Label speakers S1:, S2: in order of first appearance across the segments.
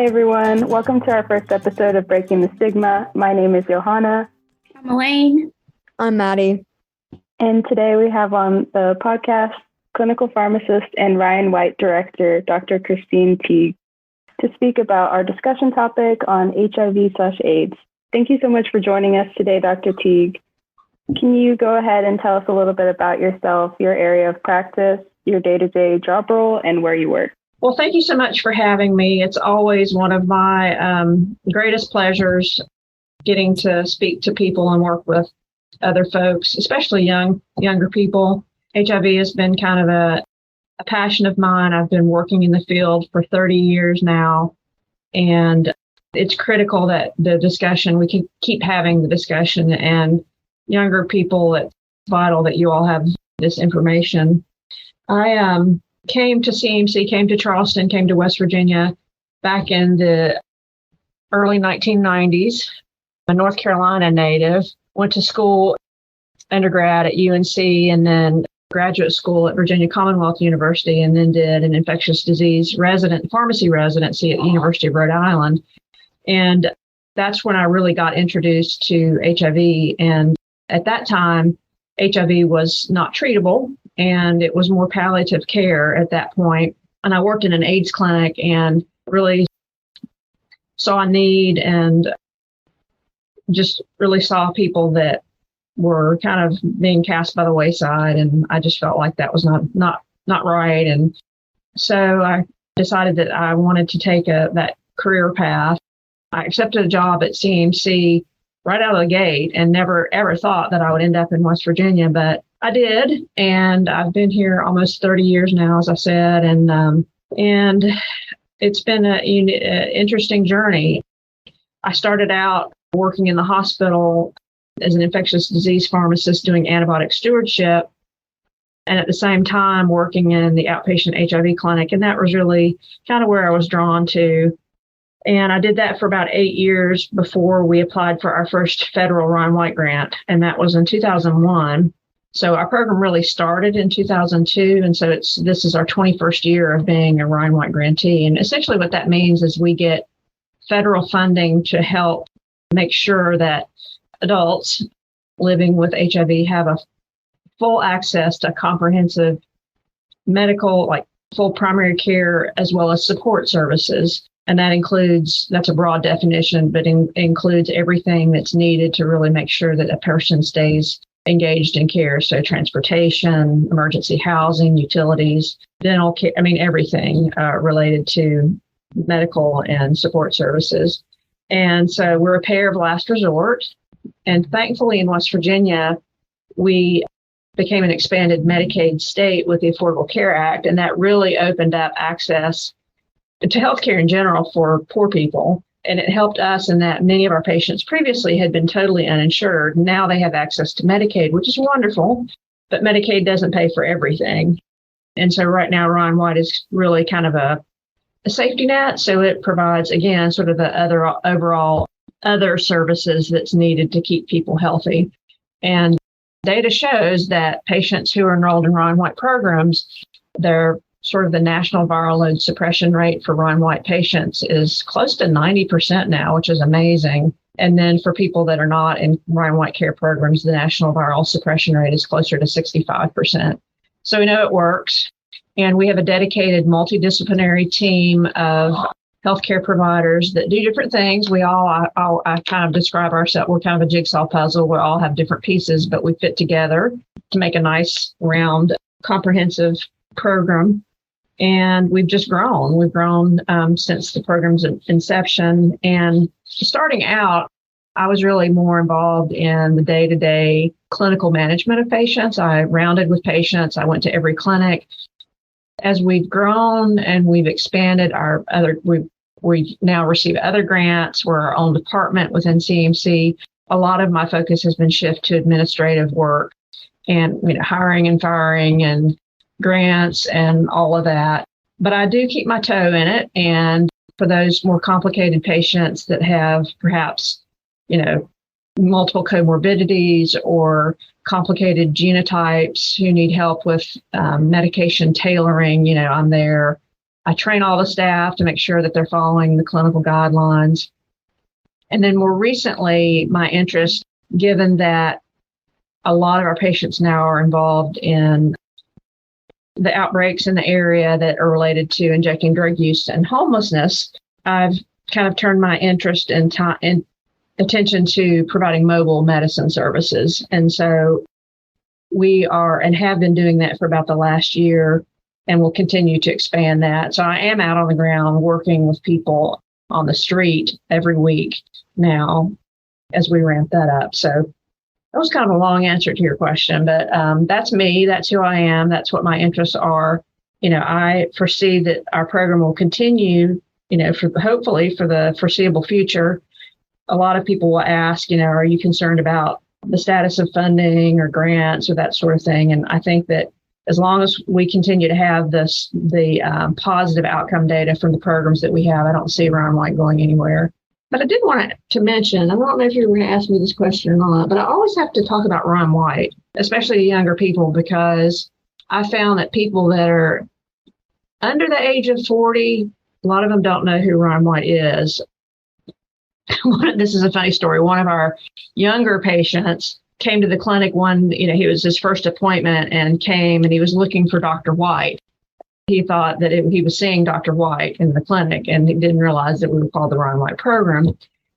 S1: Hi, everyone. Welcome to our first episode of Breaking the Stigma. My name is Johanna.
S2: I'm Elaine.
S3: I'm Maddie.
S1: And today we have on the podcast clinical pharmacist and Ryan White director, Dr. Christine Teague, to speak about our discussion topic on HIV/AIDS. Thank you so much for joining us today, Dr. Teague. Can you go ahead and tell us a little bit about yourself, your area of practice, your day-to-day job role, and where you work?
S4: Well, thank you so much for having me. It's always one of my greatest pleasures getting to speak to people and work with other folks, especially younger people. HIV has been kind of a passion of mine. I've been working in the field for 30 years now, and it's critical that we can keep having the discussion, and younger people, it's vital that you all have this information. I came to CMC, came to Charleston, came to West Virginia back in the early 1990s. I'm a North Carolina native, went to school, undergrad at UNC, and then graduate school at Virginia Commonwealth University, and then did an infectious disease pharmacy residency at the University of Rhode Island. And that's when I really got introduced to HIV. And at that time, HIV was not treatable, and it was more palliative care at that point. And I worked in an AIDS clinic and really saw a need and just really saw people that were kind of being cast by the wayside. And I just felt like that was not right. And so I decided that I wanted to take that career path. I accepted a job at CMC right out of the gate and never ever thought that I would end up in West Virginia, but I did. And I've been here almost 30 years now, as I said, and it's been an interesting journey. I started out working in the hospital as an infectious disease pharmacist doing antibiotic stewardship, and at the same time working in the outpatient HIV clinic. And that was really kind of where I was drawn to. And I did that for about 8 years before we applied for our first federal Ryan White grant, and that was in 2001. So our program really started in 2002, and so this is our 21st year of being a Ryan White grantee. And essentially what that means is we get federal funding to help make sure that adults living with HIV have a full access to comprehensive medical, like full primary care, as well as support services. And that's a broad definition, but includes everything that's needed to really make sure that a person stays engaged in care. So transportation, emergency housing, utilities, dental care, everything related to medical and support services. And so we're a payer of last resort. And thankfully in West Virginia, we became an expanded Medicaid state with the Affordable Care Act. And that really opened up access to healthcare in general for poor people. And it helped us in that many of our patients previously had been totally uninsured. Now they have access to Medicaid, which is wonderful, but Medicaid doesn't pay for everything. And so right now, Ryan White is really kind of a safety net. So it provides, again, sort of the overall other services that's needed to keep people healthy. And data shows that patients who are enrolled in Ryan White programs, they're sort of the national viral load suppression rate for Ryan White patients is close to 90% now, which is amazing. And then for people that are not in Ryan White care programs, the national viral suppression rate is closer to 65%. So we know it works. And we have a dedicated multidisciplinary team of healthcare providers that do different things. I kind of describe ourselves, we're kind of a jigsaw puzzle. We all have different pieces, but we fit together to make a nice, round, comprehensive program. And we've just grown. We've grown since the program's inception. And starting out, I was really more involved in the day-to-day clinical management of patients. I rounded with patients. I went to every clinic. As we've grown and we've expanded we now receive other grants. We're our own department within CMC. A lot of my focus has been shifted to administrative work and hiring and firing and grants and all of that. But I do keep my toe in it. And for those more complicated patients that have perhaps, multiple comorbidities or complicated genotypes who need help with medication tailoring, I'm there. I train all the staff to make sure that they're following the clinical guidelines. And then more recently, my interest, given that a lot of our patients now are involved in the outbreaks in the area that are related to injecting drug use and homelessness, I've kind of turned my interest and attention to providing mobile medicine services. And so we are and have been doing that for about the last year, and will continue to expand that. So I am out on the ground working with people on the street every week now as we ramp that up. So that was kind of a long answer to your question, but that's me. That's who I am. That's what my interests are. I foresee that our program will continue, hopefully for the foreseeable future. A lot of people will ask, are you concerned about the status of funding or grants or that sort of thing? And I think that as long as we continue to have the positive outcome data from the programs that we have, I don't see Ryan White going anywhere. But I did want to mention, I don't know if you were going to ask me this question or not, but I always have to talk about Ryan White, especially younger people, because I found that people that are under the age of 40, a lot of them don't know who Ryan White is. This is a funny story. One of our younger patients came to the clinic he was his first appointment and came and he was looking for Dr. White. He thought that he was seeing Dr. White in the clinic, and he didn't realize that we were called the Ryan White program.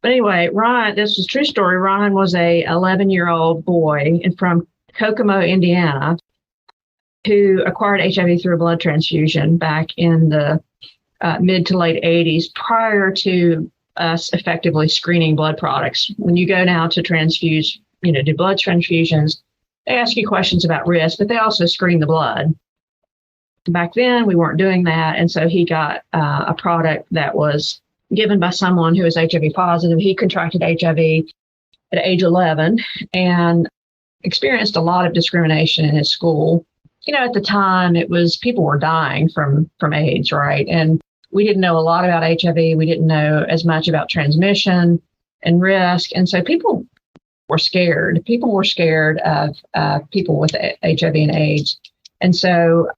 S4: But anyway, Ryan, this was a true story. Ryan was a 11-year-old boy from Kokomo, Indiana, who acquired HIV through a blood transfusion back in the mid to late 80s, prior to us effectively screening blood products. When you go now to transfuse, do blood transfusions, they ask you questions about risk, but they also screen the blood. Back then, we weren't doing that. And so he got a product that was given by someone who was HIV positive. He contracted HIV at age 11 and experienced a lot of discrimination in his school. At the time, people were dying from AIDS, right? And we didn't know a lot about HIV. We didn't know as much about transmission and risk. And so people were scared. People were scared of people with HIV and AIDS. And so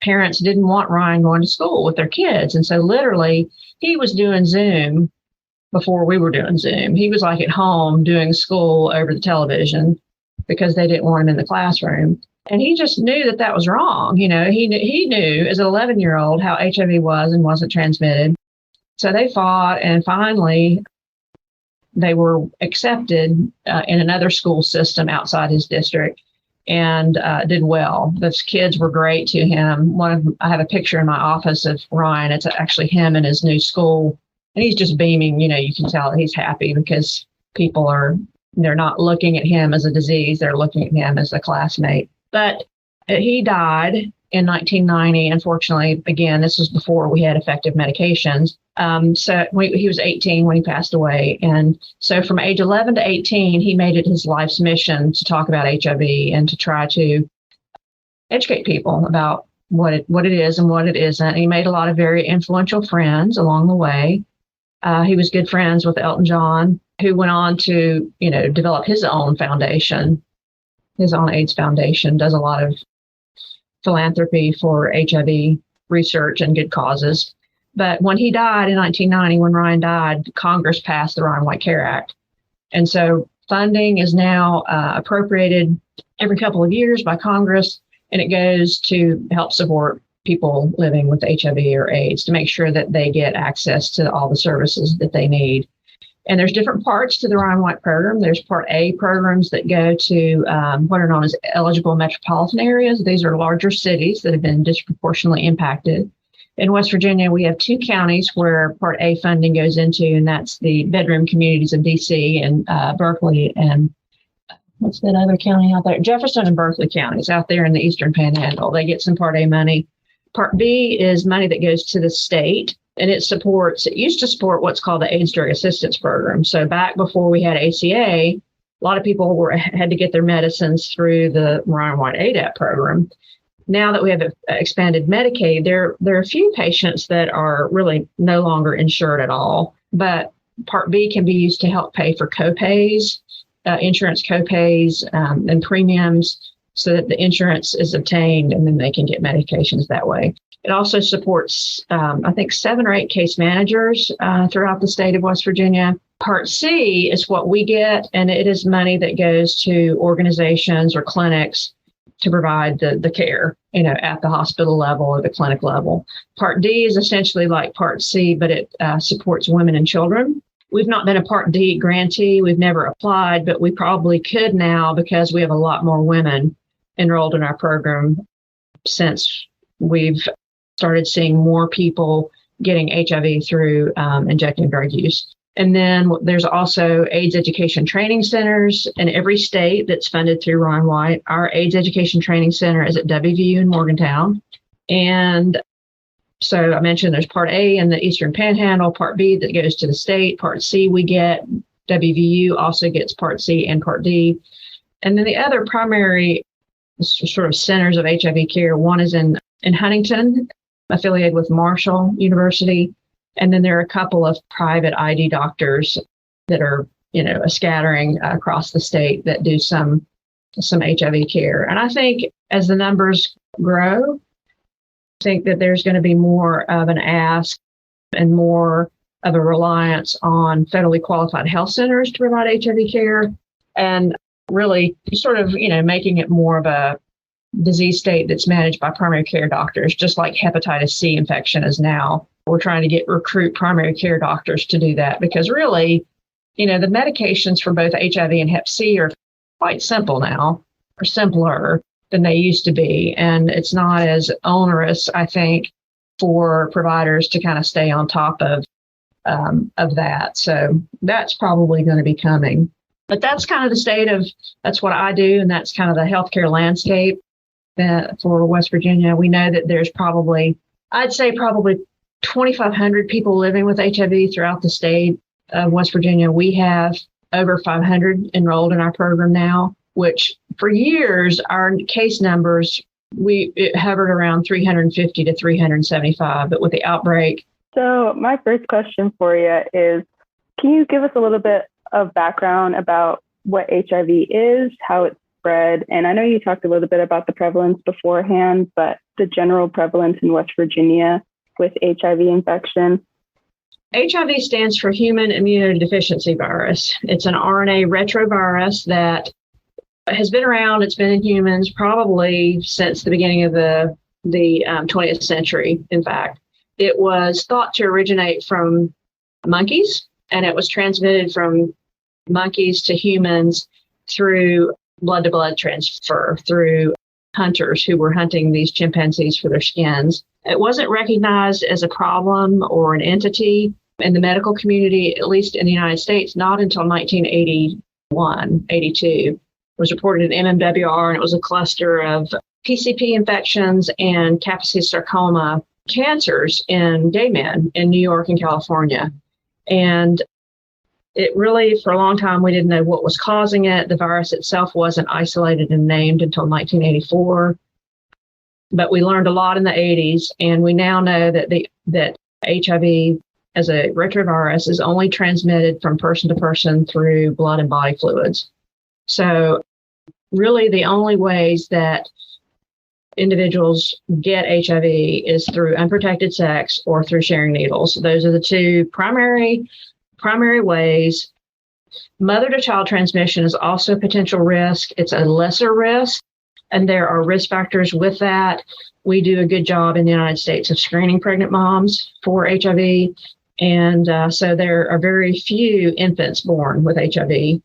S4: parents didn't want Ryan going to school with their kids. And so literally he was doing Zoom before we were doing Zoom. He was like at home doing school over the television because they didn't want him in the classroom. And he just knew that was wrong. He knew as an 11-year-old how HIV was and wasn't transmitted. So they fought, and finally they were accepted in another school system outside his district, and did well. Those kids were great to him. I have a picture in my office of Ryan. It's actually him in his new school, and he's just beaming. You can tell that he's happy because they're not looking at him as a disease. They're looking at him as a classmate. But he died in 1990. Unfortunately, again, this was before we had effective medications. He was 18 when he passed away. And so from age 11 to 18, he made it his life's mission to talk about HIV and to try to educate people about what it is and what it isn't. And he made a lot of very influential friends along the way. He was good friends with Elton John, who went on to, develop his own foundation, his own AIDS foundation, does a lot of philanthropy for HIV research and good causes. But when he died in 1990, when Ryan died, Congress passed the Ryan White Care Act. And so funding is now appropriated every couple of years by Congress, and it goes to help support people living with HIV or AIDS to make sure that they get access to all the services that they need. And there's different parts to the Ryan White program. There's Part A programs that go to what are known as eligible metropolitan areas. These are larger cities that have been disproportionately impacted. In West Virginia, we have 2 counties where Part A funding goes into, and that's the bedroom communities of D.C. and Berkeley, and what's that other county out there? Jefferson and Berkeley counties out there in the Eastern Panhandle. They get some Part A money. Part B is money that goes to the state, and it used to support what's called the AIDS Drug Assistance Program. So back before we had ACA, a lot of people had to get their medicines through the Ryan White ADAP program. Now that we have expanded Medicaid, there are a few patients that are really no longer insured at all, but Part B can be used to help pay for copays, insurance copays, and premiums so that the insurance is obtained and then they can get medications that way. It also supports, I think, 7 or 8 case managers throughout the state of West Virginia. Part C is what we get, and it is money that goes to organizations or clinics to provide the care, at the hospital level or the clinic level. Part D is essentially like Part C, but it supports women and children. We've not been a Part D grantee. We've never applied, but we probably could now because we have a lot more women enrolled in our program since we've started seeing more people getting HIV through injecting drug use. And then there's also AIDS education training centers in every state that's funded through Ryan White. Our AIDS education training center is at WVU in Morgantown. And so I mentioned there's Part A in the Eastern Panhandle, Part B that goes to the state, Part C we get. WVU also gets Part C and Part D. And then the other primary sort of centers of HIV care, one is in Huntington, affiliated with Marshall University. And then there are a couple of private ID doctors that are, a scattering across the state that do some HIV care. And I think as the numbers grow, I think that there's going to be more of an ask and more of a reliance on federally qualified health centers to provide HIV care, and really sort of, making it more of a disease state that's managed by primary care doctors, just like hepatitis C infection is now. We're trying to recruit primary care doctors to do that because really, the medications for both HIV and Hep C are quite simple now, or simpler than they used to be. And it's not as onerous, I think, for providers to kind of stay on top of that. So that's probably going to be coming. But that's kind of the state of, that's what I do. And that's kind of the healthcare landscape for West Virginia. We know that there's probably 2,500 people living with HIV throughout the state of West Virginia. We have over 500 enrolled in our program now, which for years, our case numbers, it hovered around 350 to 375, but with the outbreak.
S1: So my first question for you is, can you give us a little bit of background about what HIV is, how it's spread? And I know you talked a little bit about the prevalence beforehand, but the general prevalence in West Virginia with HIV infection.
S4: HIV stands for human immunodeficiency virus. It's an RNA retrovirus that has been around. It's been in humans probably since the beginning of the 20th century. In fact, it was thought to originate from monkeys, and it was transmitted from monkeys to humans through blood-to-blood transfer, through hunters who were hunting these chimpanzees for their skins. It wasn't recognized as a problem or an entity in the medical community, at least in the United States, not until 1981, 82. It was reported in MMWR, and it was a cluster of PCP infections and Kaposi's sarcoma cancers in gay men in New York and California. And it really, for a long time, we didn't know what was causing it. The virus itself wasn't isolated and named until 1984. But we learned a lot in the 80s, and we now know that HIV as a retrovirus is only transmitted from person to person through blood and body fluids. So really the only ways that individuals get HIV is through unprotected sex or through sharing needles. Those are the two primary ways. Mother-to-child transmission is also a potential risk. It's a lesser risk, and there are risk factors with that. We do a good job in the United States of screening pregnant moms for HIV, and so there are very few infants born with HIV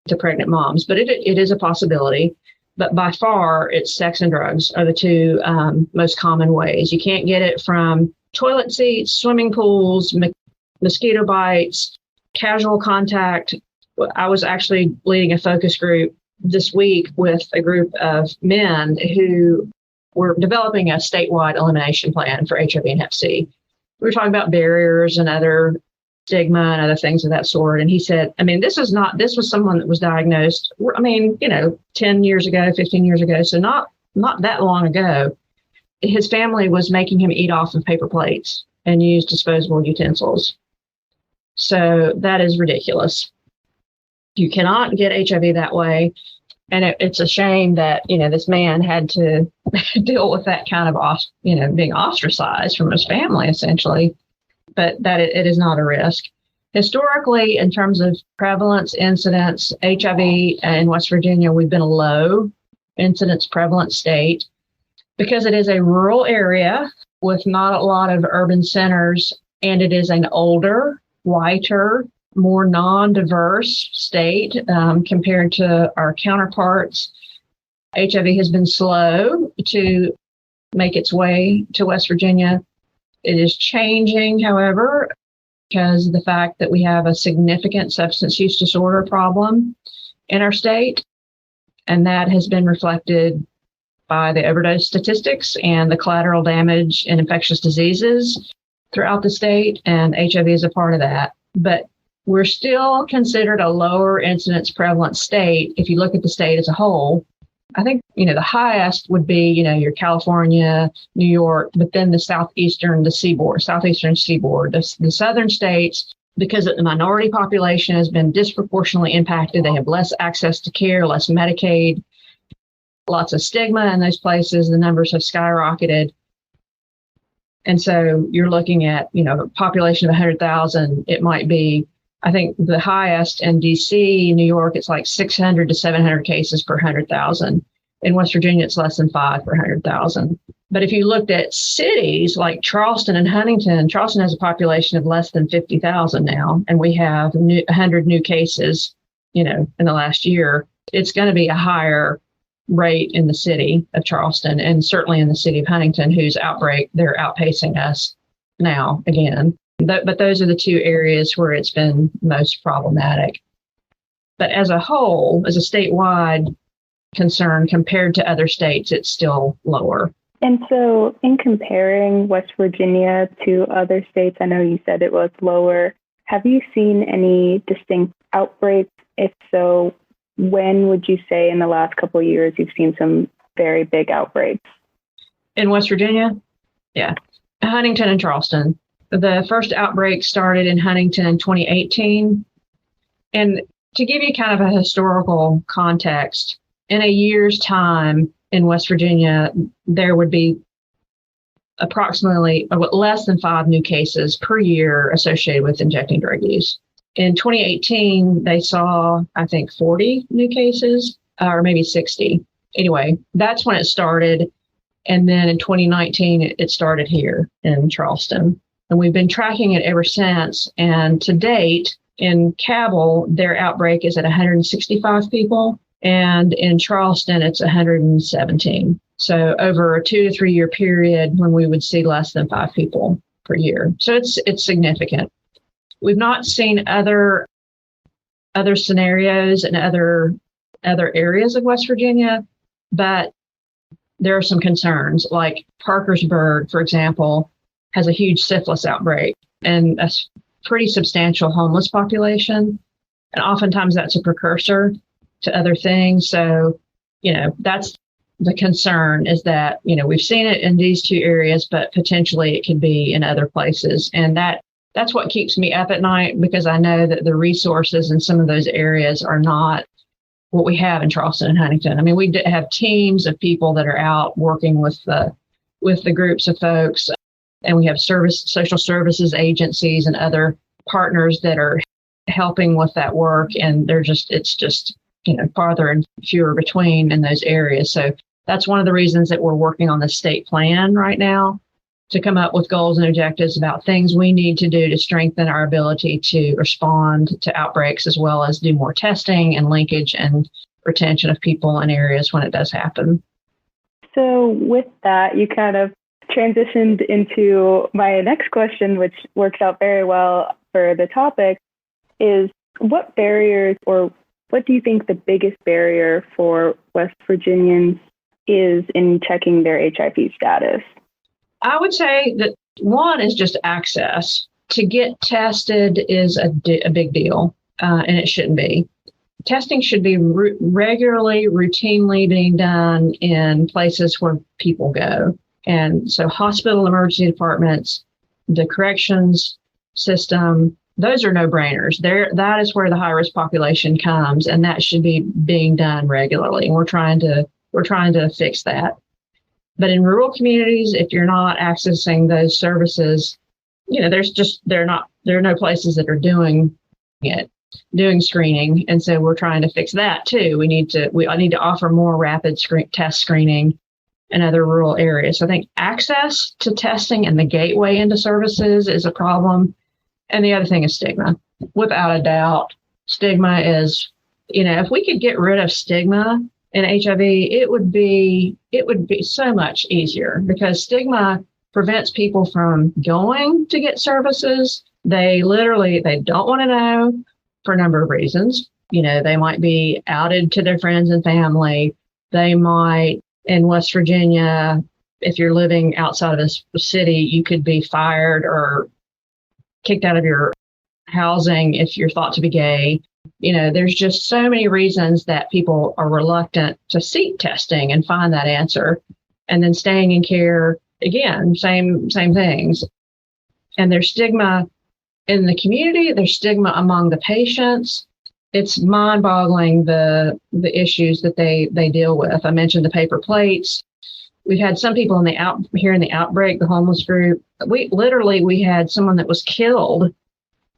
S4: to pregnant moms, but it is a possibility. But by far, it's sex and drugs are the two most common ways. You can't get it from toilet seats, swimming pools, mosquito bites, casual contact. I was actually leading a focus group this week with a group of men who were developing a statewide elimination plan for HIV and Hep C. We were talking about barriers and other stigma and other things of that sort. And he said, this was someone that was diagnosed, 10 years ago, 15 years ago. So not that long ago. His family was making him eat off of paper plates and use disposable utensils. So that is ridiculous. You cannot get HIV that way. And it's a shame that, this man had to deal with that kind of, being ostracized from his family, essentially, but that it is not a risk. Historically, in terms of prevalence, incidence, HIV in West Virginia, we've been a low incidence prevalent state because it is a rural area with not a lot of urban centers, and it is an older, whiter, more non-diverse state compared to our counterparts. HIV has been slow to make its way to West Virginia. It is changing, however, because of the fact that we have a significant substance use disorder problem in our state, and that has been reflected by the overdose statistics and the collateral damage in infectious diseases throughout the state, and HIV is a part of that. But we're still considered a lower incidence prevalent state if you look at the state as a whole. I think, the highest would be, your California, New York, but then the southeastern seaboard, the southern states, because the minority population has been disproportionately impacted. They have less access to care, less Medicaid, lots of stigma in those places. The numbers have skyrocketed. And so you're looking at, a population of 100,000, it might be, I think the highest in DC, New York, it's like 600 to 700 cases per 100,000. In West Virginia, it's less than 5 per 100,000. But if you looked at cities like Charleston and Huntington, Charleston has a population of less than 50,000 now, and we have 100 new cases, in the last year. It's going to be a higher rate in the city of Charleston, and certainly in the city of Huntington, whose outbreak, they're outpacing us now again. But those are the two areas where it's been most problematic. But as a whole, as a statewide concern compared to other states, it's still lower.
S1: And so in comparing West Virginia to other states, I know you said it was lower. Have you seen any distinct outbreaks? If so, when would you say in the last couple of years you've seen some very big outbreaks?
S4: In West Virginia? Yeah. Huntington and Charleston. The first outbreak started in Huntington in 2018. And to give you kind of a historical context, in a year's time in West Virginia, there would be approximately less than 5 new cases per year associated with injecting drug use. In 2018, they saw, I think, 40 new cases, or maybe 60. Anyway, that's when it started. And then in 2019, it started here in Charleston. And we've been tracking it ever since. And to date, in Cabell, their outbreak is at 165 people. And in Charleston, it's 117. So over a 2 to 3 year period when we would see less than 5 people per year. So it's significant. We've not seen other scenarios in other areas of West Virginia, but there are some concerns. Like Parkersburg, for example, has a huge syphilis outbreak and a pretty substantial homeless population. And oftentimes that's a precursor to other things. So, that's the concern, is that, we've seen it in these 2 areas, but potentially it could be in other places. And that's what keeps me up at night, because I know that the resources in some of those areas are not what we have in Charleston and Huntington. I mean, we have teams of people that are out working with the groups of folks, and we have social services agencies and other partners that are helping with that work. And it's just farther and fewer between in those areas. So that's one of the reasons that we're working on the state plan right now, to come up with goals and objectives about things we need to do to strengthen our ability to respond to outbreaks, as well as do more testing and linkage and retention of people in areas when it does happen.
S1: So with that, you kind of transitioned into my next question, which works out very well for the topic, is what barriers, or what do you think the biggest barrier for West Virginians is in checking their HIV status?
S4: I would say that one is just access. To get tested is a big deal, and it shouldn't be. Testing should be regularly, routinely being done in places where people go. And so hospital emergency departments, the corrections system, those are no-brainers. That is where the high-risk population comes, and that should be being done regularly. And we're trying to fix that. But in rural communities, if you're not accessing those services, there are no places that are doing screening, and so we're trying to fix that too. I need to offer more rapid test screening in other rural areas. So I think access to testing and the gateway into services is a problem. And the other thing is stigma. Without a doubt, stigma is, if we could get rid of stigma in HIV, it would be so much easier, because stigma prevents people from going to get services. They don't want to know for a number of reasons. They might be outed to their friends and family. They might, in West Virginia, if you're living outside of a city, you could be fired or kicked out of your housing if you're thought to be gay. There's just so many reasons that people are reluctant to seek testing and find that answer. And then staying in care, again, same things. And there's stigma in the community, there's stigma among the patients. It's mind-boggling the issues that they deal with. I mentioned the paper plates. We've had some people here in the outbreak, the homeless group. We had someone that was killed.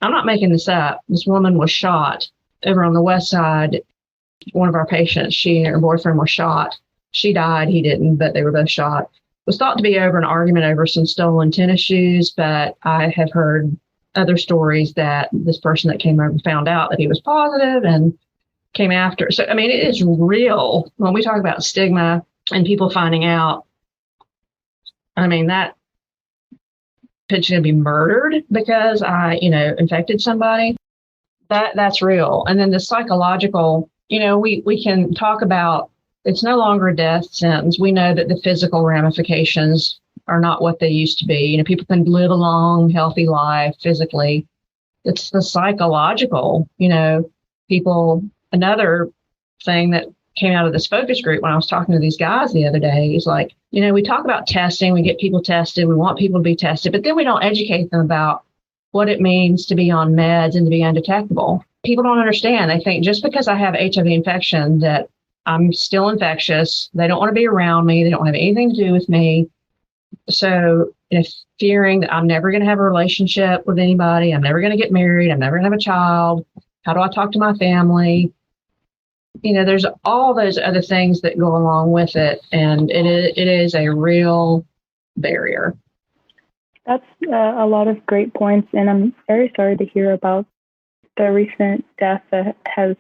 S4: I'm not making this up. This woman was shot over on the west side. One of our patients, she and her boyfriend were shot. She died, he didn't, but they were both shot. It was thought to be over an argument over some stolen tennis shoes, but I have heard other stories that this person that came over found out that he was positive and came after. So, it is real. When we talk about stigma and people finding out, that potentially going to be murdered because I, infected somebody, that's real. And then the psychological, we can talk about, it's no longer a death sentence. We know that the physical ramifications are not what they used to be. People can live a long, healthy life physically. It's the psychological, people. Another thing that came out of this focus group when I was talking to these guys the other day is like, we talk about testing, we get people tested, we want people to be tested, but then we don't educate them about what it means to be on meds and to be undetectable. People don't understand. They think just because I have HIV infection that I'm still infectious. They don't want to be around me. They don't have anything to do with me. So fearing that I'm never going to have a relationship with anybody, I'm never going to get married, I'm never going to have a child. How do I talk to my family? There's all those other things that go along with it, and it is a real barrier.
S1: That's a lot of great points, and I'm very sorry to hear about the recent death that has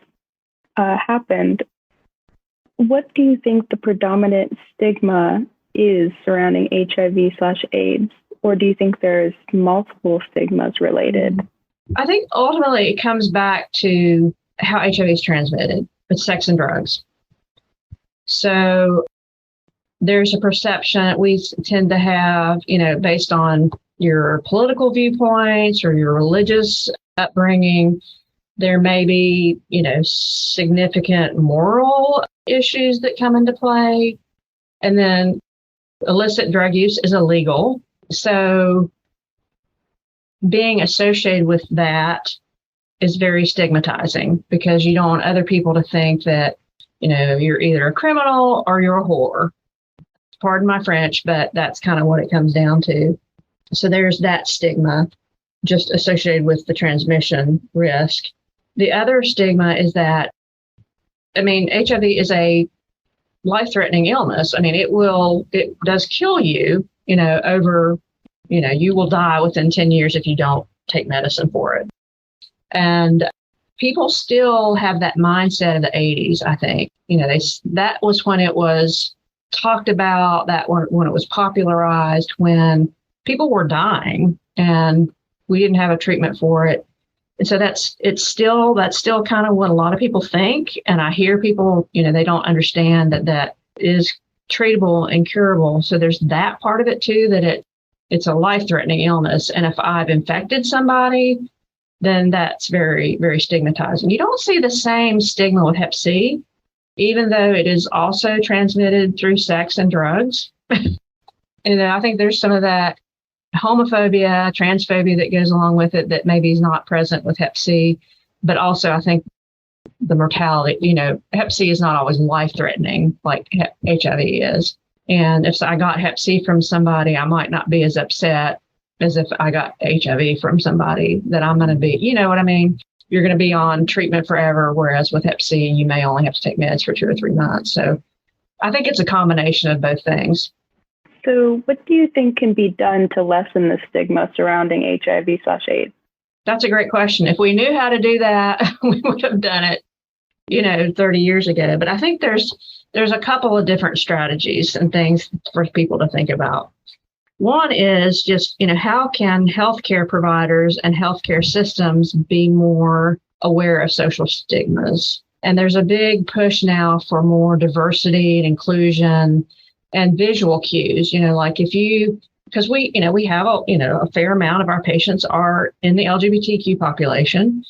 S1: happened. What do you think the predominant stigma is surrounding HIV/AIDS, or do you think there's multiple stigmas related?
S4: I think ultimately it comes back to how HIV is transmitted with sex and drugs. So there's a perception we tend to have, based on your political viewpoints or your religious upbringing. There may be, significant moral issues that come into play. And then illicit drug use is illegal. So being associated with that is very stigmatizing, because you don't want other people to think that, you're either a criminal or you're a whore. Pardon my French, but that's kind of what it comes down to. So there's that stigma just associated with the transmission risk. The other stigma is that, HIV is a life-threatening illness. It does kill you, you will die within 10 years if you don't take medicine for it. And people still have that mindset of the 80s, I think. That was when it was talked about, that when it was popularized, when people were dying and we didn't have a treatment for it. And so that's still kind of what a lot of people think. And I hear people, they don't understand that is treatable and curable. So there's that part of it too, that it's a life-threatening illness. And if I've infected somebody, then that's very, very stigmatizing. You don't see the same stigma with Hep C, even though it is also transmitted through sex and drugs. And I think there's some of that homophobia, transphobia that goes along with it that maybe is not present with Hep C. But also, I think the mortality, Hep C is not always life-threatening like HIV is. And if I got Hep C from somebody, I might not be as upset as if I got HIV from somebody that I'm going to be, you know what I mean? You're going to be on treatment forever, whereas with Hep C, you may only have to take meds for 2 or 3 months. So I think it's a combination of both things.
S1: So what do you think can be done to lessen the stigma surrounding HIV/AIDS?
S4: That's a great question. If we knew how to do that, we would have done it, 30 years ago. But I think there's a couple of different strategies and things for people to think about. One is just, how can healthcare providers and healthcare systems be more aware of social stigmas? And there's a big push now for more diversity and inclusion and visual cues, because we have a fair amount of our patients are in the LGBTQ population.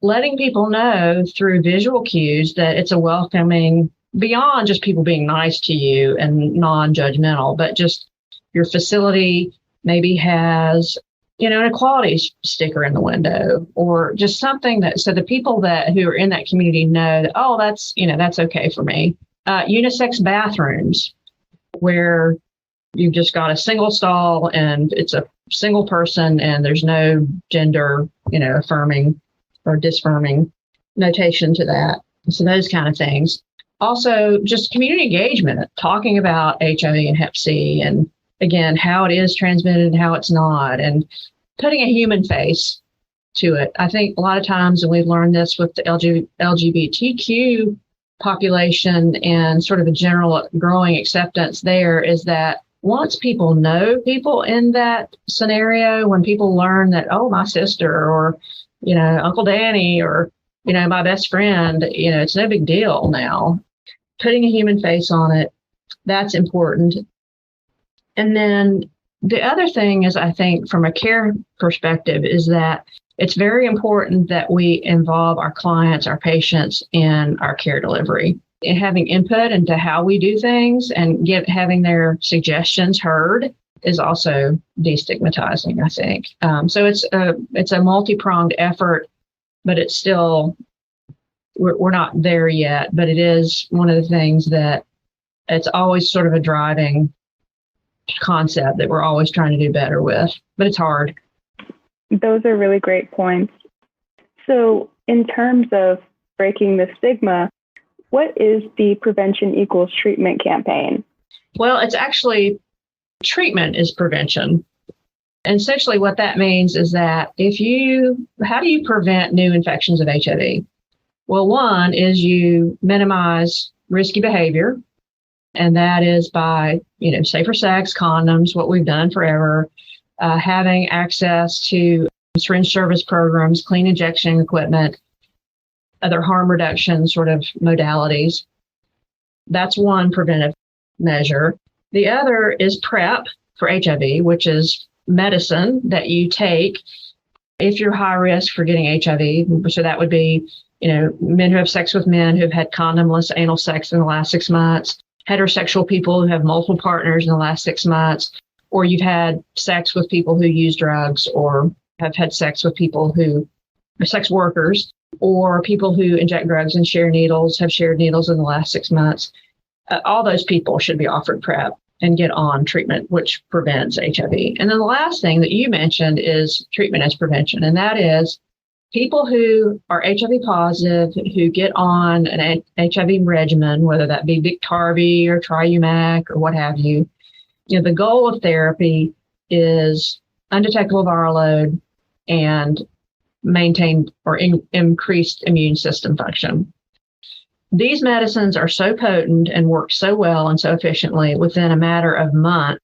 S4: Letting people know through visual cues that it's a welcoming, beyond just people being nice to you and non-judgmental, but just your facility maybe has, an equality sticker in the window, or just something that, so the people who are in that community know that, oh, that's okay for me. Unisex bathrooms where you've just got a single stall and it's a single person and there's no gender, affirming or disfirming notation to that. So those kind of things. Also, just community engagement, talking about HIV and Hep C and, again, how it is transmitted and how it's not, and putting a human face to it. I think a lot of times, and we've learned this with the LGBTQ population and sort of a general growing acceptance there, is that once people know people in that scenario, when people learn that, oh, my sister or, Uncle Danny or, my best friend, it's no big deal now. Putting a human face on it, that's important. And then the other thing is, I think from a care perspective, is that it's very important that we involve our clients, our patients in our care delivery, and having input into how we do things and having their suggestions heard is also destigmatizing, I think. So it's a multi-pronged effort, but it's still, we're not there yet, but it is one of the things that it's always sort of a driving concept that we're always trying to do better with, but it's hard.
S1: Those are really great points. So in terms of breaking the stigma, what is the Prevention Equals Treatment campaign?
S4: Well, it's actually treatment is prevention. And essentially what that means is that how do you prevent new infections of HIV? Well, one is you minimize risky behavior. And that is by, safer sex, condoms, what we've done forever, having access to syringe service programs, clean injection equipment, other harm reduction sort of modalities. That's one preventive measure. The other is PrEP for HIV, which is medicine that you take if you're high risk for getting HIV. So that would be, men who have sex with men who've had condomless anal sex in the last 6 months, heterosexual people who have multiple partners in the last 6 months, or you've had sex with people who use drugs, or have had sex with people who are sex workers, or people who inject drugs and have shared needles in the last 6 months. All those people should be offered PrEP and get on treatment, which prevents HIV. And then the last thing that you mentioned is treatment as prevention, and that is people who are HIV positive, who get on an HIV regimen, whether that be Biktarvy or Triumeq or what have you, the goal of therapy is undetectable viral load and maintained or increased immune system function. These medicines are so potent and work so well and so efficiently, within a matter of months,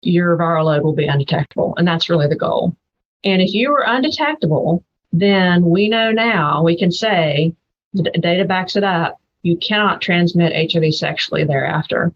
S4: your viral load will be undetectable. And that's really the goal. And if you are undetectable, then we know now, we can say, the data backs it up, you cannot transmit HIV sexually thereafter.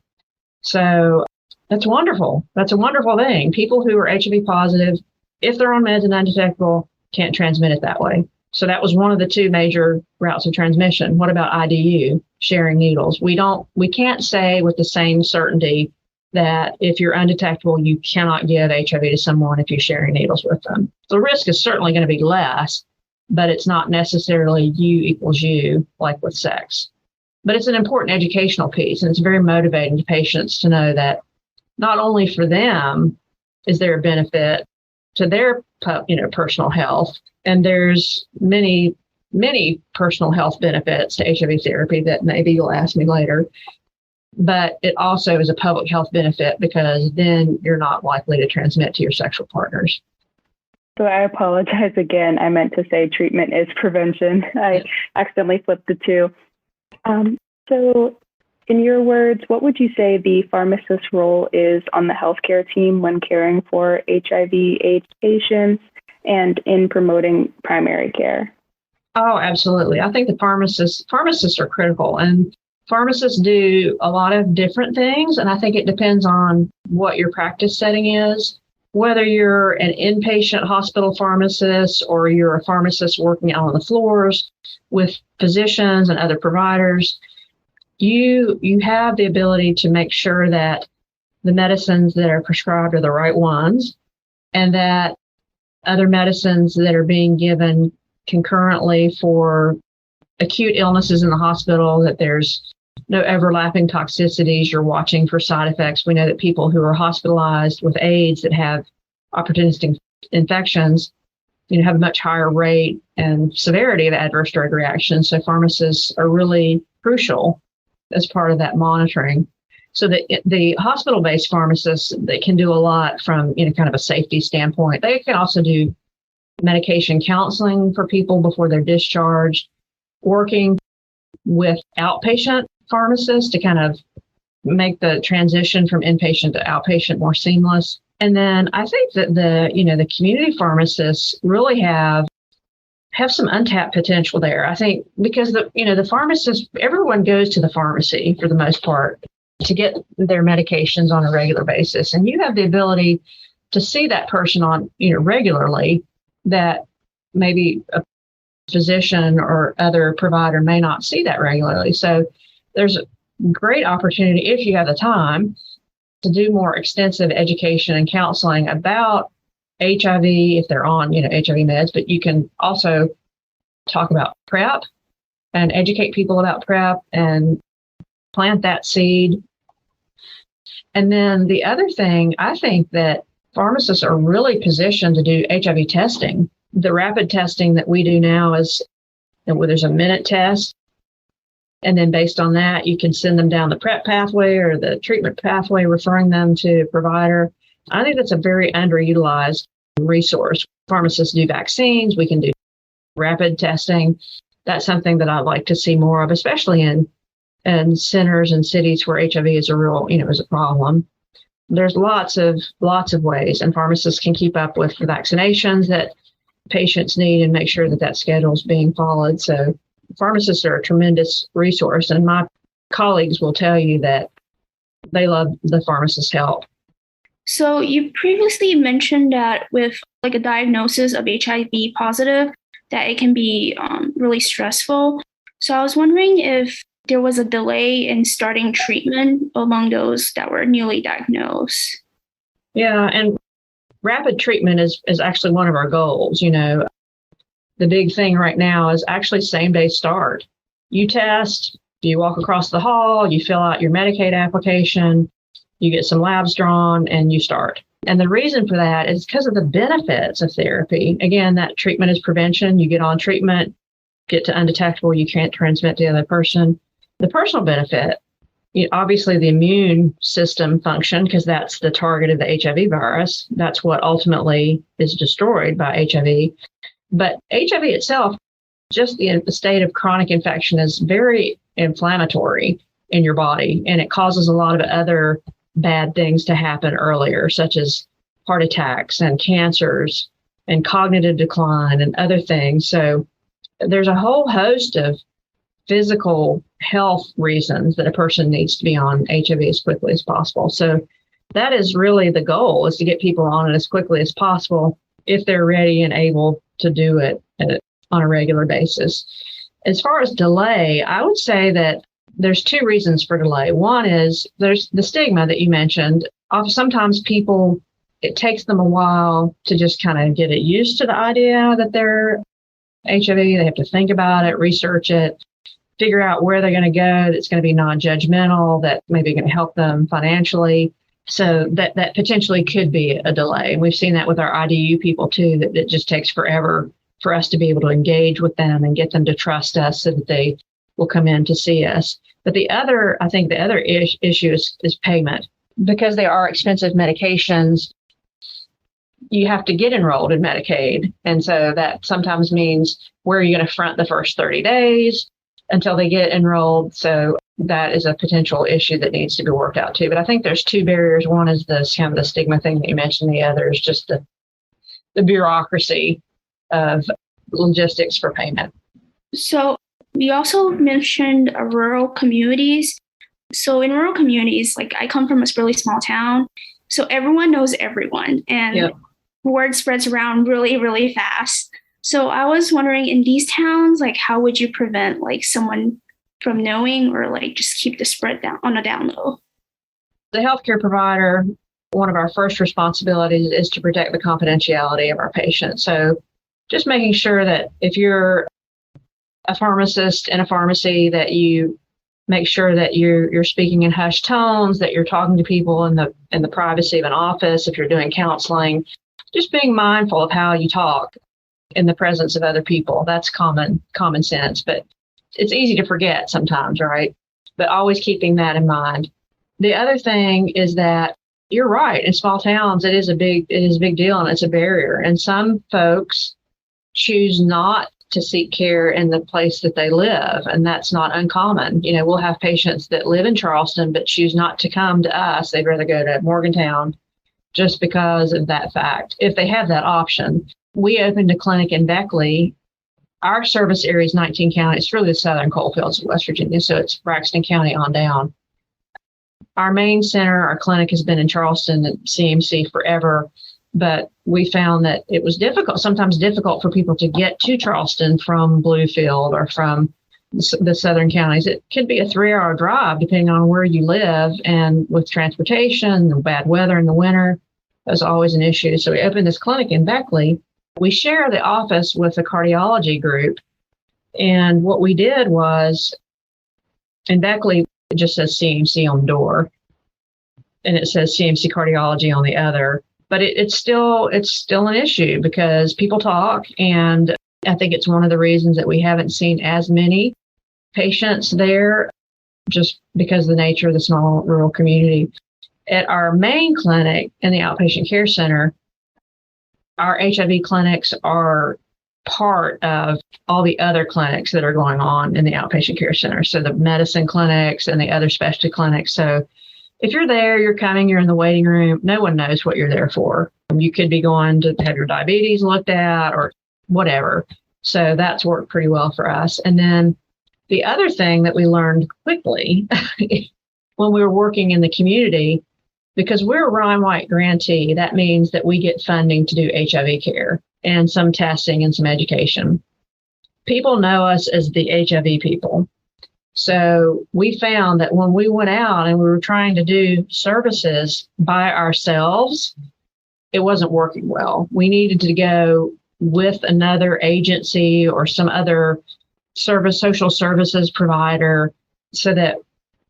S4: So that's wonderful. That's a wonderful thing. People who are HIV positive, if they're on meds and undetectable, can't transmit it that way. So that was one of the two major routes of transmission. What about IDU, sharing needles? We can't say with the same certainty that if you're undetectable, you cannot give HIV to someone if you're sharing needles with them. The risk is certainly going to be less, but it's not necessarily you equals you, like with sex. But it's an important educational piece, and it's very motivating to patients to know that not only for them is there a benefit to their personal health, and there's many personal health benefits to HIV therapy that maybe you'll ask me later, but it also is a public health benefit because then you're not likely to transmit to your sexual partners.
S1: So I apologize again. I meant to say treatment is prevention. I accidentally flipped the two. So in your words, what would you say the pharmacist's role is on the healthcare team when caring for HIV/AIDS patients and in promoting primary care?
S4: Oh, absolutely. I think the pharmacists are critical, and pharmacists do a lot of different things. And I think it depends on what your practice setting is, whether you're an inpatient hospital pharmacist or you're a pharmacist working out on the floors with physicians and other providers. You have the ability to make sure that the medicines that are prescribed are the right ones, and that other medicines that are being given concurrently for acute illnesses in the hospital, that there's no overlapping toxicities. You're watching for side effects. We know that people who are hospitalized with AIDS that have opportunistic infections, have a much higher rate and severity of adverse drug reactions. So pharmacists are really crucial as part of that monitoring. So the hospital-based pharmacists, they can do a lot from, kind of a safety standpoint. They can also do medication counseling for people before they're discharged, working with outpatient pharmacists to kind of make the transition from inpatient to outpatient more seamless. And then I think that the community pharmacists really have some untapped potential there. I think because the pharmacist, everyone goes to the pharmacy for the most part to get their medications on a regular basis. And you have the ability to see that person on, regularly that maybe a physician or other provider may not see that regularly. So there's a great opportunity, if you have the time, to do more extensive education and counseling about HIV if they're on, HIV meds, but you can also talk about PrEP and educate people about PrEP and plant that seed. And then the other thing, I think that pharmacists are really positioned to do HIV testing. The rapid testing that we do now is where there's a minute test. And then based on that, you can send them down the PrEP pathway or the treatment pathway, referring them to a provider. I think that's a very underutilized resource. Pharmacists do vaccines. We can do rapid testing. That's something that I'd like to see more of, especially in centers and cities where HIV is a real, is a problem. There's lots of ways, and pharmacists can keep up with the vaccinations that patients need and make sure that schedule is being followed. So pharmacists are a tremendous resource, and my colleagues will tell you that they love the pharmacist's help.
S2: So you previously mentioned that with a diagnosis of HIV positive, that it can be really stressful. So I was wondering if there was a delay in starting treatment among those that were newly diagnosed.
S4: Yeah, and rapid treatment is actually one of our goals. The big thing right now is actually same-day start. You test, you walk across the hall, you fill out your Medicaid application, you get some labs drawn, and you start. And the reason for that is because of the benefits of therapy. Again, that treatment is prevention. You get on treatment, get to undetectable, you can't transmit to the other person. The personal benefit, obviously the immune system function, because that's the target of the HIV virus. That's what ultimately is destroyed by HIV. But HIV itself, just the state of chronic infection, is very inflammatory in your body, and it causes a lot of other bad things to happen earlier, such as heart attacks and cancers and cognitive decline and other things. So there's a whole host of physical health reasons that a person needs to be on HIV as quickly as possible. So that is really the goal, is to get people on it as quickly as possible if they're ready and able to do it on a regular basis. As far as delay, I would say that there's two reasons for delay. One is there's the stigma that you mentioned. Sometimes people, it takes them a while to just kind of get used to the idea that they're HIV. They have to think about it, research it, figure out where they're going to go that's going to be non-judgmental, that maybe going to help them financially. So that potentially could be a delay. And we've seen that with our IDU people too, that it just takes forever for us to be able to engage with them and get them to trust us so that they will come in to see us. But I think the other issue is payment. Because they are expensive medications, you have to get enrolled in Medicaid. And so that sometimes means where are you going to front the first 30 days until they get enrolled. So that is a potential issue that needs to be worked out too. But I think there's two barriers. One is this kind of the stigma thing that you mentioned. The other is just the bureaucracy of logistics for payment.
S2: So you also mentioned rural communities. So in rural communities, like I come from a really small town, so everyone knows everyone and word spreads around really, really fast. So I was wondering in these towns, like how would you prevent like someone from knowing or like just keep the spread down on a down low?
S4: The healthcare provider, one of our first responsibilities is to protect the confidentiality of our patients. So just making sure that if you're a pharmacist in a pharmacy, that you make sure that you're speaking in hushed tones, that you're talking to people in the privacy of an office. If you're doing counseling, just being mindful of how you talk in the presence of other people. That's common sense, but it's easy to forget sometimes, right? But always keeping that in mind. The other thing is that you're right. In small towns, it is a big deal and it's a barrier. And some folks choose not to seek care in the place that they live. And that's not uncommon. You know, we'll have patients that live in Charleston, but choose not to come to us. They'd rather go to Morgantown just because of that fact. If they have that option, we opened a clinic in Beckley. Our service area is 19 counties. It's really the southern coalfields of West Virginia. So it's Braxton County on down. Our main center, our clinic has been in Charleston at CMC forever. But we found that it was sometimes difficult for people to get to Charleston from Bluefield or from the southern counties. It could be a 3-hour drive depending on where you live. And with transportation, the bad weather in the winter, that's always an issue. So we opened this clinic in Beckley. We share the office with a cardiology group. And what we did was, in Beckley, it just says CMC on the door. And it says CMC cardiology on the other. But it's still an issue because people talk, and I think it's one of the reasons that we haven't seen as many patients there, just because of the nature of the small rural community. At our main clinic in the outpatient care center, our HIV clinics are part of all the other clinics that are going on in the outpatient care center. So the medicine clinics and the other specialty clinics. So if you're there, you're coming, you're in the waiting room, no one knows what you're there for. You could be going to have your diabetes looked at or whatever. So that's worked pretty well for us. And then the other thing that we learned quickly when we were working in the community, because we're a Ryan White grantee, that means that we get funding to do HIV care and some testing and some education. People know us as the HIV people. So we found that when we went out and we were trying to do services by ourselves, it wasn't working well. We needed to go with another agency or some other social services provider so that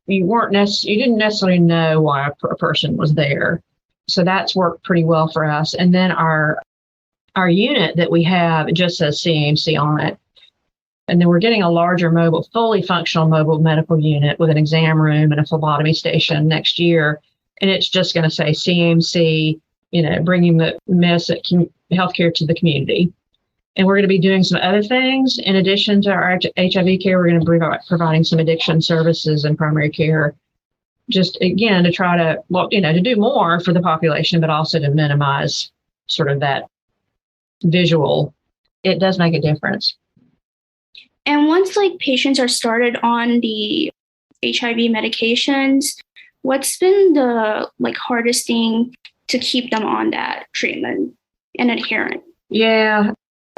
S4: you didn't necessarily know why a person was there. So that's worked pretty well for us. And then our unit that we have, it just says CMC on it. And then we're getting a larger fully functional mobile medical unit with an exam room and a phlebotomy station next year. And it's just going to say CMC, bringing the healthcare to the community. And we're going to be doing some other things. In addition to our HIV care, we're going to be providing some addiction services and primary care, just again, to try to do more for the population, but also to minimize sort of that visual. It does make a difference.
S2: And once patients are started on the HIV medications, what's been the hardest thing to keep them on that treatment and adherent? Yeah,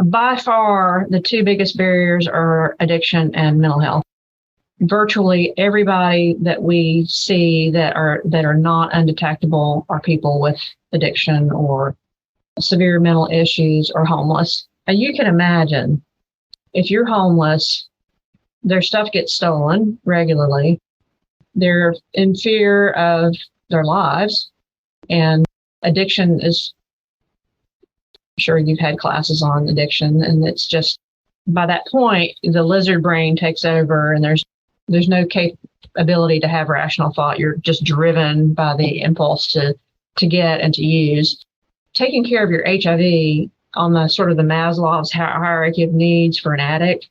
S4: by far the two biggest barriers are addiction and mental health. virtually everybody that we see that are not undetectable are people with addiction or severe mental issues or homeless. And you can imagine if you're homeless, their stuff gets stolen regularly. They're in fear of their lives, and addiction is, I'm sure you've had classes on addiction, and it's just by that point, the lizard brain takes over and there's no ability to have rational thought. You're just driven by the impulse to get and to use. Taking care of your HIV on the sort of the Maslow's hierarchy of needs for an addict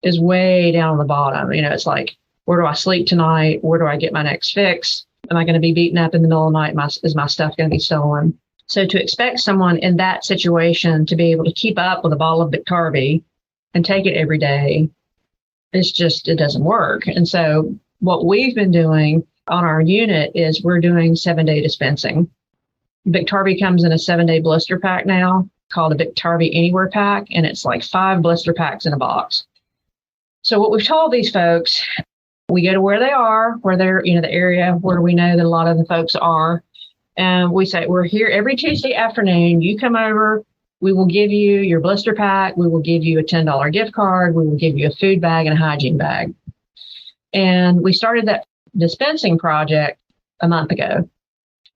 S4: is way down on the bottom. It's like, where do I sleep tonight? Where do I get my next fix? Am I going to be beaten up in the middle of the night? Is my stuff going to be stolen? So to expect someone in that situation to be able to keep up with a bottle of Biktarvy and take it every day, it doesn't work. And so what we've been doing on our unit is we're doing 7-day dispensing. Biktarvy comes in a 7-day blister pack now called a Biktarvy Anywhere pack, and it's like 5 blister packs in a box. So what we've told these folks, we go to where they are, where they're, the area where we know that a lot of the folks are. And we say, we're here every Tuesday afternoon. You come over. We will give you your blister pack. We will give you a $10 gift card. We will give you a food bag and a hygiene bag. And we started that dispensing project a month ago.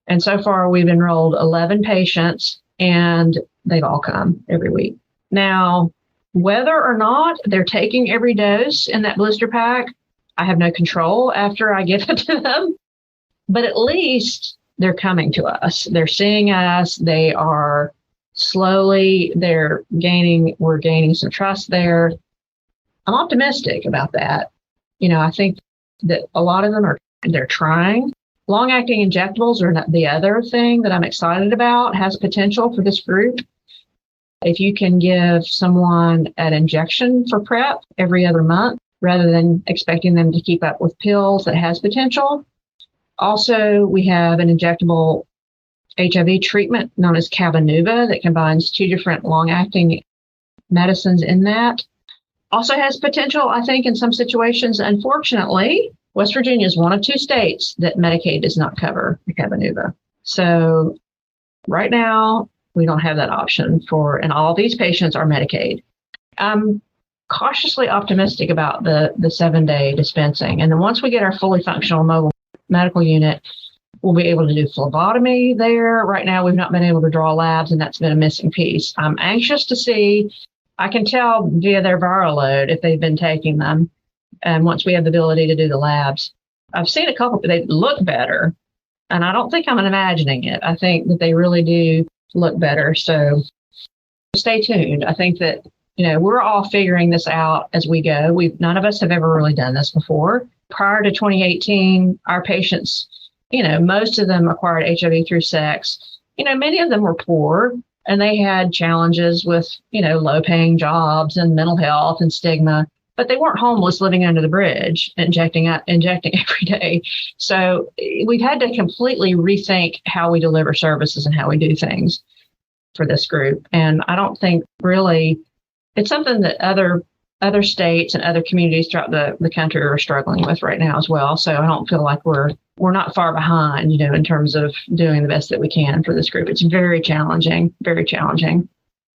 S4: And so far, we've enrolled 11 patients, and they've all come every week. Now, whether or not they're taking every dose in that blister pack, I have no control after I give it to them. But at least they're coming to us. They're seeing us. They are we're gaining some trust there. I'm optimistic about that. I think that a lot of them they're trying. Long-acting injectables are not the other thing that I'm excited about, has potential for this group. If you can give someone an injection for PrEP every other month, rather than expecting them to keep up with pills, that has potential. Also, we have an injectable HIV treatment known as Cabenuva that combines 2 different long-acting medicines in that. Also has potential, I think, in some situations. Unfortunately, West Virginia is one of 2 states that Medicaid does not cover the Cabenuva. So right now, we don't have that option and all these patients are Medicaid. I'm cautiously optimistic about the 7-day dispensing. And then once we get our fully functional mobile medical unit, we'll be able to do phlebotomy there. Right now, we've not been able to draw labs, and that's been a missing piece. I'm anxious to see. I can tell via their viral load if they've been taking them. And once we have the ability to do the labs, I've seen a couple, they look better. And I don't think I'm imagining it. I think that they really do look better. So stay tuned. I think that, we're all figuring this out as we go. None of us have ever really done this before. Prior to 2018, our patients, most of them acquired HIV through sex. Many of them were poor, and they had challenges with, low-paying jobs and mental health and stigma, but they weren't homeless living under the bridge, injecting every day. So we've had to completely rethink how we deliver services and how we do things for this group. And I don't think really it's something that other states and other communities throughout the country are struggling with right now as well. So I don't feel like we're not far behind, in terms of doing the best that we can for this group. It's very challenging, very challenging.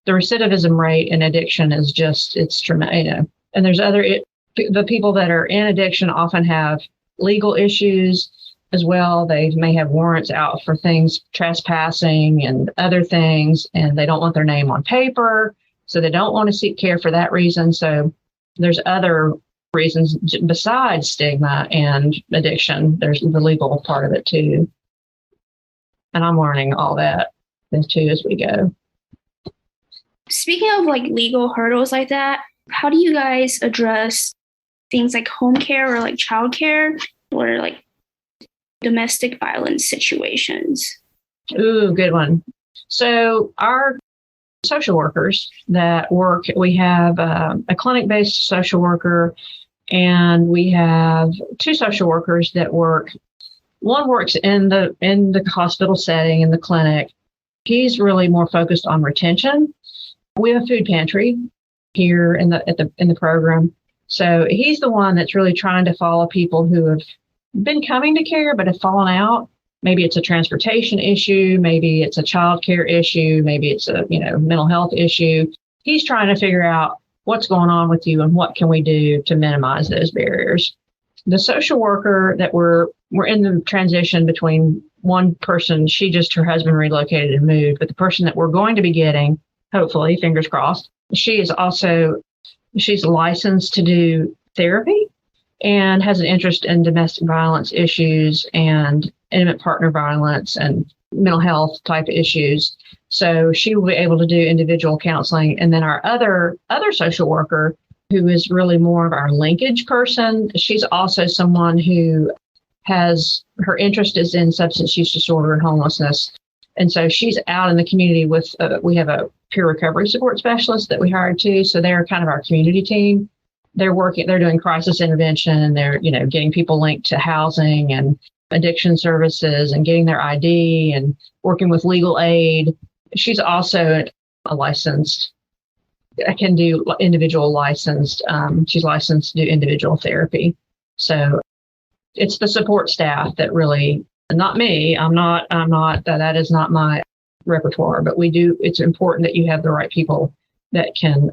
S4: The recidivism rate in addiction is it's tremendous, and there's the people that are in addiction often have legal issues as well. They may have warrants out for things, trespassing and other things, and they don't want their name on paper. So they don't want to seek care for that reason. So there's other reasons besides stigma and addiction. There's the legal part of it too. And I'm learning all that too as we go.
S2: Speaking of legal hurdles like that, how do you guys address things like home care or child care or domestic violence situations?
S4: Ooh, good one. So our social workers that work, we have a clinic-based social worker, and we have 2 social workers that work. One works in the hospital setting, in the clinic. He's really more focused on retention. We have a food pantry here in the program, So he's the one that's really trying to follow people who have been coming to care but have fallen out. Maybe it's a transportation issue, maybe it's a child care issue, maybe it's a mental health issue. He's trying to figure out what's going on with you and what can we do to minimize those barriers. The social worker that we're in the transition between one person, her husband relocated and moved, but the person that we're going to be getting, hopefully, fingers crossed, she's licensed to do therapy and has an interest in domestic violence issues and intimate partner violence and mental health type issues. So she will be able to do individual counseling. And then our other social worker, who is really more of our linkage person, she's also someone who has her interest is in substance use disorder and homelessness. And so she's out in the community with, we have a peer recovery support specialist that we hired too. So they're kind of our community team. They're doing crisis intervention. They're, getting people linked to housing and addiction services and getting their ID and working with legal aid. She's also a licensed, can do individual licensed. She's licensed to do individual therapy. So it's the support staff that really, not me. That is not my repertoire, but it's important that you have the right people that can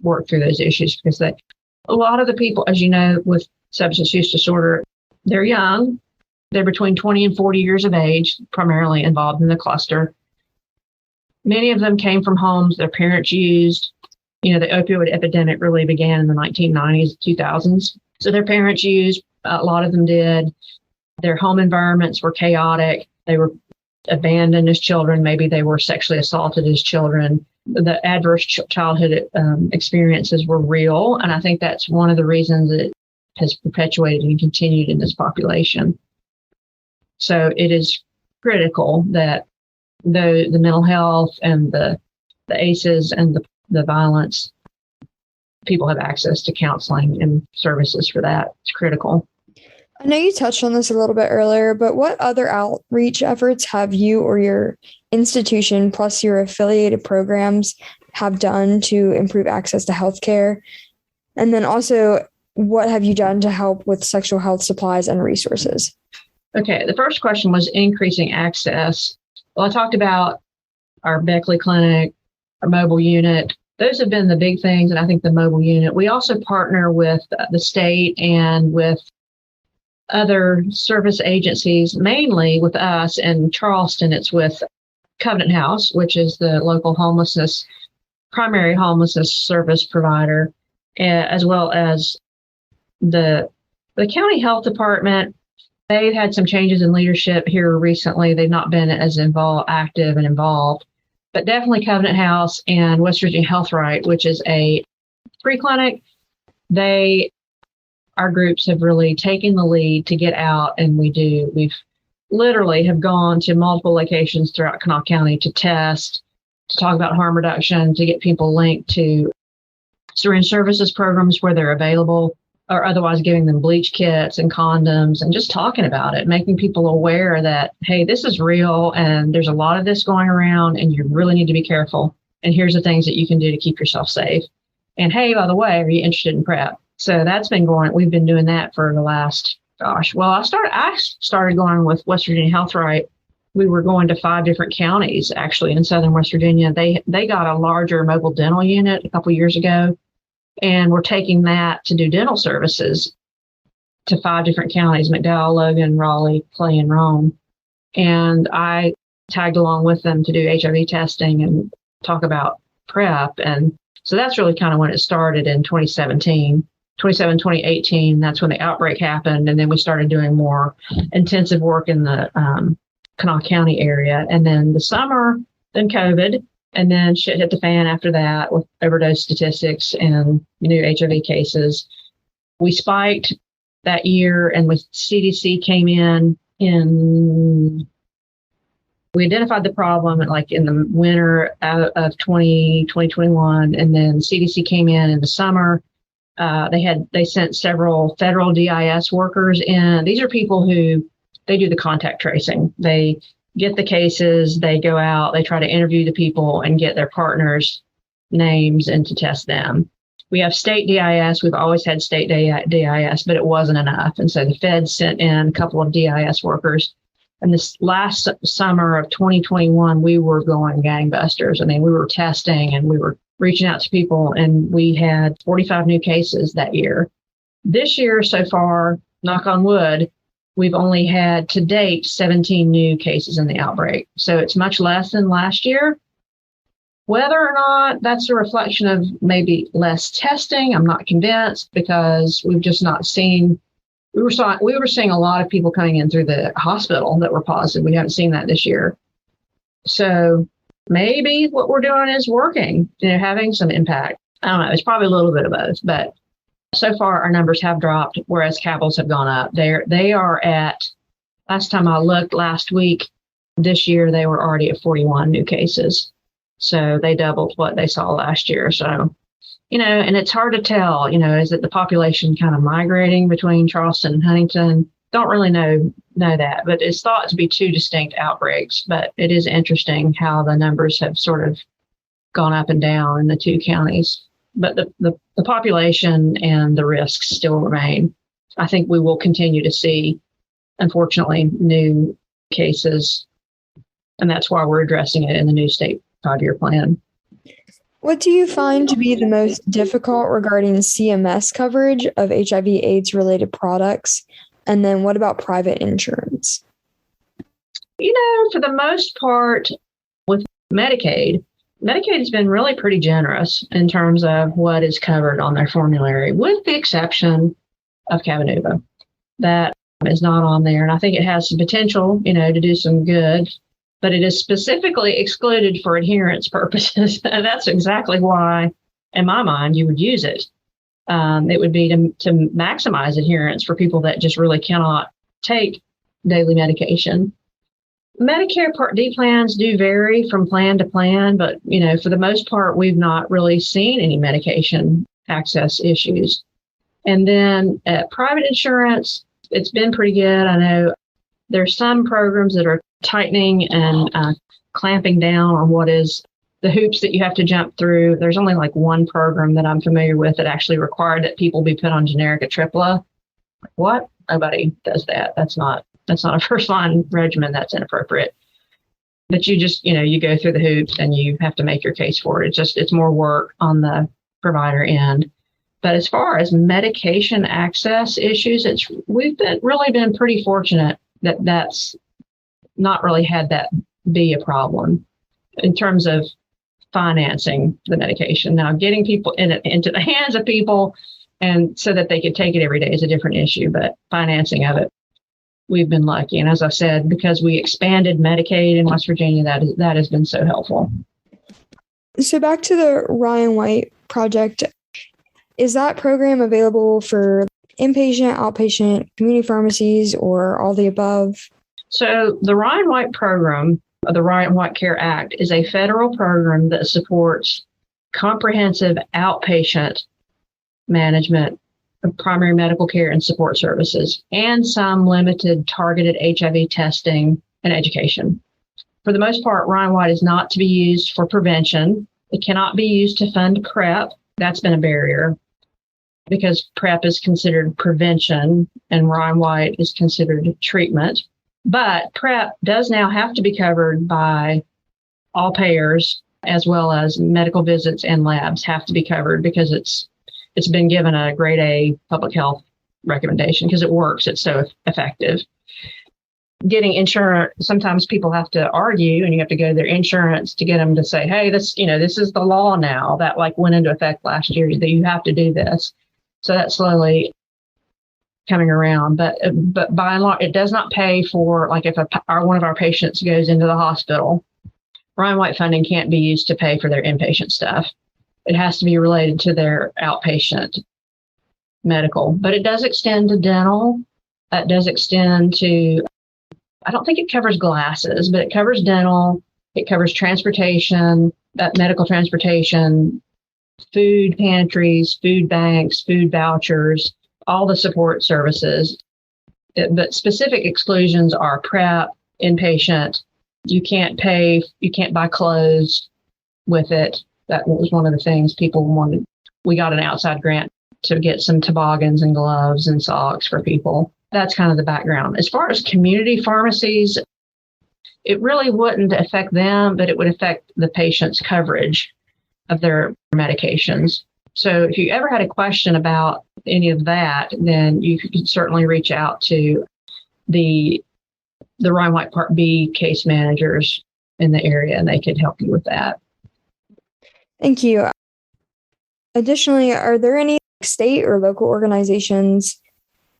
S4: work through those issues, because a lot of the people, as you know, with substance use disorder, they're young. They're between 20 and 40 years of age, primarily involved in the cluster. Many of them came from homes their parents used. The opioid epidemic really began in the 1990s, 2000s. So their parents used, a lot of them did. Their home environments were chaotic. They were abandoned as children. Maybe they were sexually assaulted as children. The adverse childhood experiences were real. And I think that's one of the reasons it has perpetuated and continued in this population. So it is critical that the mental health and the ACEs and the violence, people have access to counseling and services for that. It's critical.
S3: I know you touched on this a little bit earlier, but what other outreach efforts have you or your institution plus your affiliated programs have done to improve access to healthcare? And then also, what have you done to help with sexual health supplies and resources?
S4: Okay, the first question was increasing access. Well, I talked about our Beckley Clinic, our mobile unit. Those have been the big things, and I think the mobile unit. We also partner with the state and with other service agencies, mainly with us. In Charleston, it's with Covenant House, which is the local primary homelessness service provider, as well as the county health department. They've had some changes in leadership here recently. They've not been as active and involved, but definitely Covenant House and West Virginia Health Right, which is a free clinic. Our groups have really taken the lead to get out, and we've literally have gone to multiple locations throughout Kanawha County to test, to talk about harm reduction, to get people linked to syringe services programs where they're available, or otherwise giving them bleach kits and condoms, and just talking about it, making people aware that, hey, this is real and there's a lot of this going around and you really need to be careful. And here's the things that you can do to keep yourself safe. And hey, by the way, are you interested in PrEP? So that's been going, we've been doing that for the last, I started going with West Virginia Health Right. We were going to 5 different counties actually in southern West Virginia. They got a larger mobile dental unit a couple years ago, and we're taking that to do dental services to 5 different counties: McDowell, Logan, Raleigh, Clay, and Rome. And I tagged along with them to do HIV testing and talk about PrEP. And so that's really kind of when it started in 2018, that's when the outbreak happened. And then we started doing more intensive work in the Kanawha County area. And then the summer, then COVID, and then shit hit the fan after that with overdose statistics and new HIV cases. We spiked that year, and with CDC came in, we identified the problem in the winter of 2021, and then CDC came in the summer. They sent several federal DIS workers in. These are people who, they do the contact tracing. They get the cases, they go out, they try to interview the people and get their partners' names and to test them. We have state DIS. We've always had state DIS, but it wasn't enough. And so the feds sent in a couple of DIS workers. And this last summer of 2021, we were going gangbusters. I mean, we were testing and we were reaching out to people, and we had 45 new cases that year. This year so far, knock on wood, we've only had to date 17 new cases in the outbreak. So it's much less than last year. Whether or not that's a reflection of maybe less testing, I'm not convinced, because we've just not seen. We were seeing a lot of people coming in through the hospital that were positive. We haven't seen that this year. So maybe what we're doing is working, having some impact. I don't know. It's probably a little bit of both, but so far our numbers have dropped, whereas capitals have gone up. They are at, last time I looked last week, this year they were already at 41 new cases. So they doubled what they saw last year. So, and it's hard to tell, is it the population kind of migrating between Charleston and Huntington? Don't really know that, but it's thought to be two distinct outbreaks. But it is interesting how the numbers have sort of gone up and down in the two counties. But the population and the risks still remain. I think we will continue to see, unfortunately, new cases. And that's why we're addressing it in the new state 5-year plan.
S3: What do you find to be the most difficult regarding CMS coverage of HIV/AIDS related products? And then what about private insurance?
S4: For the most part, with Medicaid has been really pretty generous in terms of what is covered on their formulary, with the exception of Cabenuva. That is not on there. And I think it has the potential, to do some good, but it is specifically excluded for adherence purposes. And that's exactly why, in my mind, you would use it. It would be to maximize adherence for people that just really cannot take daily medication. Medicare Part D plans do vary from plan to plan, but, for the most part, we've not really seen any medication access issues. And then at private insurance, it's been pretty good. I know there's some programs that are tightening and clamping down on what is the hoops that you have to jump through. There's only like one program that I'm familiar with that actually required that people be put on generic APhA. What? Nobody does that. That's not a first line regimen. That's inappropriate. But you just, you go through the hoops and you have to make your case for it. It's more work on the provider end. But as far as medication access issues, we've really been pretty fortunate that that's not really had that be a problem in terms of financing the medication. Now, getting people into the hands of people and so that they could take it every day is a different issue, but financing of it, we've been lucky. And as I said, because we expanded Medicaid in West Virginia, that has been so helpful.
S3: So back to the Ryan White project, is that program available for inpatient, outpatient, community pharmacies, or all the above?
S4: So the Ryan White program, the Ryan White Care Act, is a federal program that supports comprehensive outpatient management of primary medical care and support services, and some limited targeted HIV testing and education. For the most part, Ryan White is not to be used for prevention. It cannot be used to fund PrEP. That's been a barrier because PrEP is considered prevention and Ryan White is considered treatment. But PrEP does now have to be covered by all payers, as well as medical visits and labs have to be covered because it's been given a grade A public health recommendation because it works. It's so effective. Getting insurance, sometimes people have to argue and you have to go to their insurance to get them to say, hey, this is the law now that went into effect last year that you have to do this. So that's slowly coming around, but by and large, it does not pay for, if one of our patients goes into the hospital, Ryan White funding can't be used to pay for their inpatient stuff. It has to be related to their outpatient medical, but it does extend to dental. It does extend to, I don't think it covers glasses, but it covers dental. It covers transportation, medical transportation, food pantries, food banks, food vouchers, all the support services. But specific exclusions are PrEP, inpatient. You can't buy clothes with it. That was one of the things people wanted we got an outside grant to get some toboggans and gloves and socks for people. That's kind of the background. As far as community pharmacies, it really wouldn't affect them, but it would affect the patient's coverage of their medications. So if you ever had a question about any of that, then you could certainly reach out to the Ryan White Part B case managers in the area, and they could help you with that.
S3: Thank you. Additionally, are there any state or local organizations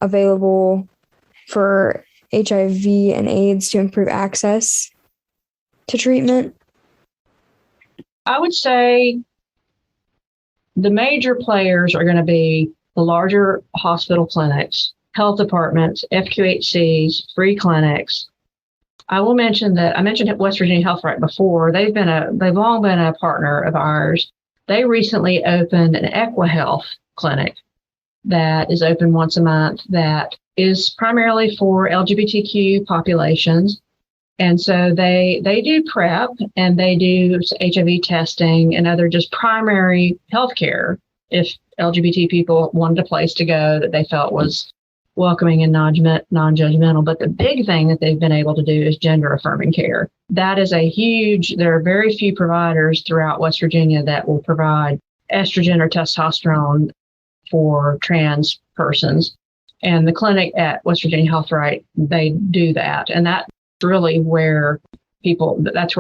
S3: available for HIV and AIDS to improve access to treatment?
S4: I would say the major players are going to be the larger hospital clinics, health departments, FQHCs, free clinics. I will mention that I mentioned West Virginia Health right before. They've long been a partner of ours. They recently opened an APhA Health clinic that is open once a month that is primarily for LGBTQ populations. And so they do PrEP and they do HIV testing and other just primary healthcare if LGBT people wanted a place to go that they felt was welcoming and non-judgmental. But the big thing that they've been able to do is gender affirming care. That is there are very few providers throughout West Virginia that will provide estrogen or testosterone for trans persons. And the clinic at West Virginia Health Right, they do that. And that's really where that's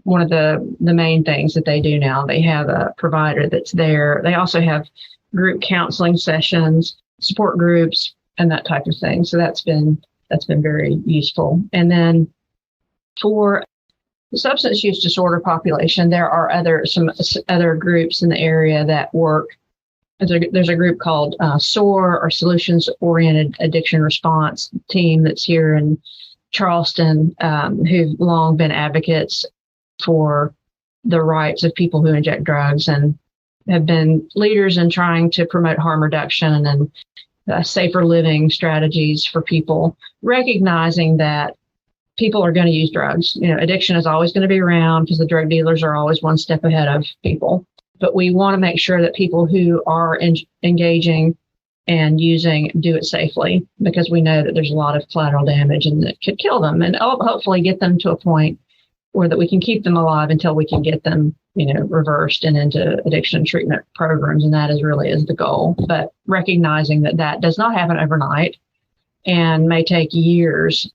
S4: one of the main things that they do now. They have a provider that's there. They also have group counseling sessions, support groups, and that type of thing. So that's been very useful. And then for the substance use disorder population, there are some other groups in the area that work. There's a group called SOAR, or Solutions Oriented Addiction Response team, that's here in Charleston, who've long been advocates for the rights of people who inject drugs and have been leaders in trying to promote harm reduction and safer living strategies for people, recognizing that people are going to use drugs. Addiction is always going to be around because the drug dealers are always one step ahead of people. But we want to make sure that people who are engaging and using do it safely, because we know that there's a lot of collateral damage and that could kill them, and hopefully get them to a point where that we can keep them alive until we can get them, reversed and into addiction treatment programs. And that is the goal. But recognizing that does not happen overnight and may take years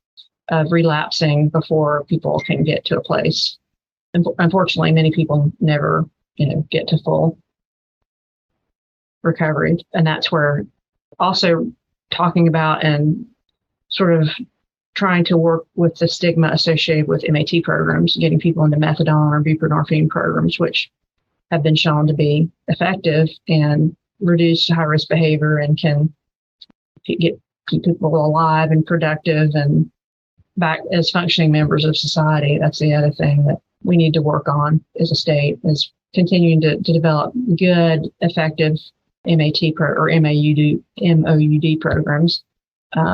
S4: of relapsing before people can get to a place. And unfortunately, many people never get to full recovery. And that's where also talking about and sort of trying to work with the stigma associated with MAT programs, getting people into methadone or buprenorphine programs, which have been shown to be effective and reduce high-risk keep people alive and productive and back as functioning members of society. That's the other thing that we need to work on as a state, is continuing to develop good, effective MAT or MOUD programs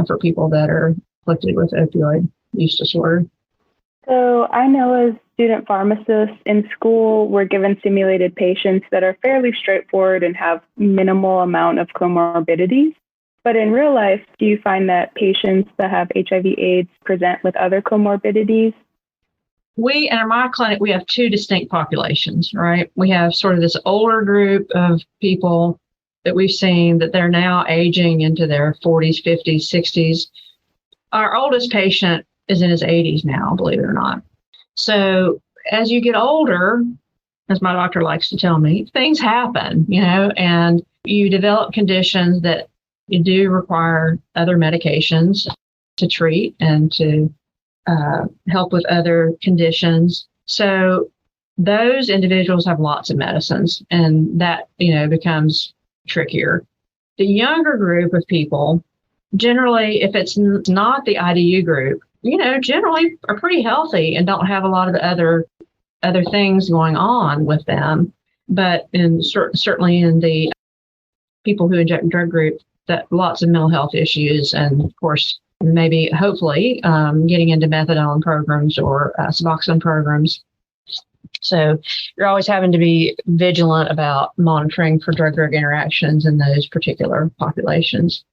S4: for people that are afflicted with opioid use disorder.
S1: So I know as student pharmacists in school, we're given simulated patients that are fairly straightforward and have minimal amount of comorbidities. But in real life, do you find that patients that have HIV/AIDS present with other comorbidities?
S4: In my clinic, we have two distinct populations, right? We have sort of this older group of people that we've seen that they're now aging into their 40s, 50s, 60s. Our oldest patient is in his 80s now, believe it or not. So as you get older, as my doctor likes to tell me, things happen, and you develop conditions that you do require other medications to treat and to help with other conditions. So those individuals have lots of medicines, and that, becomes trickier. The younger group of people, generally, if it's not the IDU group, generally are pretty healthy and don't have a lot of the other things going on with them. But certainly in the people who inject drug group, that lots of mental health issues, and of course, maybe hopefully getting into methadone programs or Suboxone programs. So you're always having to be vigilant about monitoring for drug-drug interactions in those particular populations.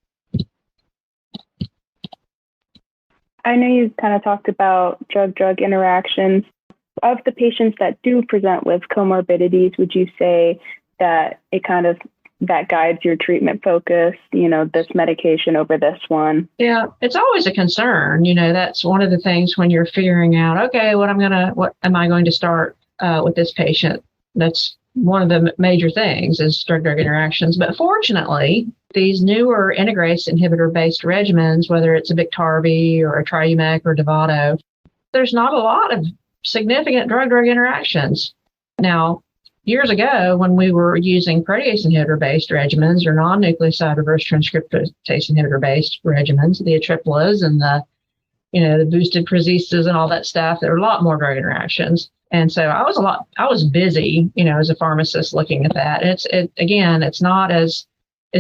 S1: I know you kind of talked about drug-drug interactions. Of the patients that do present with comorbidities, would you say that that guides your treatment focus, this medication over this one?
S4: Yeah, it's always a concern. That's one of the things when you're figuring out, okay, what am I going to start with this patient? That's one of the major things is drug-drug interactions. But fortunately, these newer integrase inhibitor-based regimens, whether it's a Biktarvy or a Triumec or Dovato, there's not a lot of significant drug-drug interactions. Now, years ago, when we were using protease inhibitor-based regimens or non-nucleoside reverse transcriptase inhibitor-based regimens, the Atriplas and the boosted Prozistas and all that stuff, there were a lot more drug interactions. And so I was busy, as a pharmacist looking at that. It's not as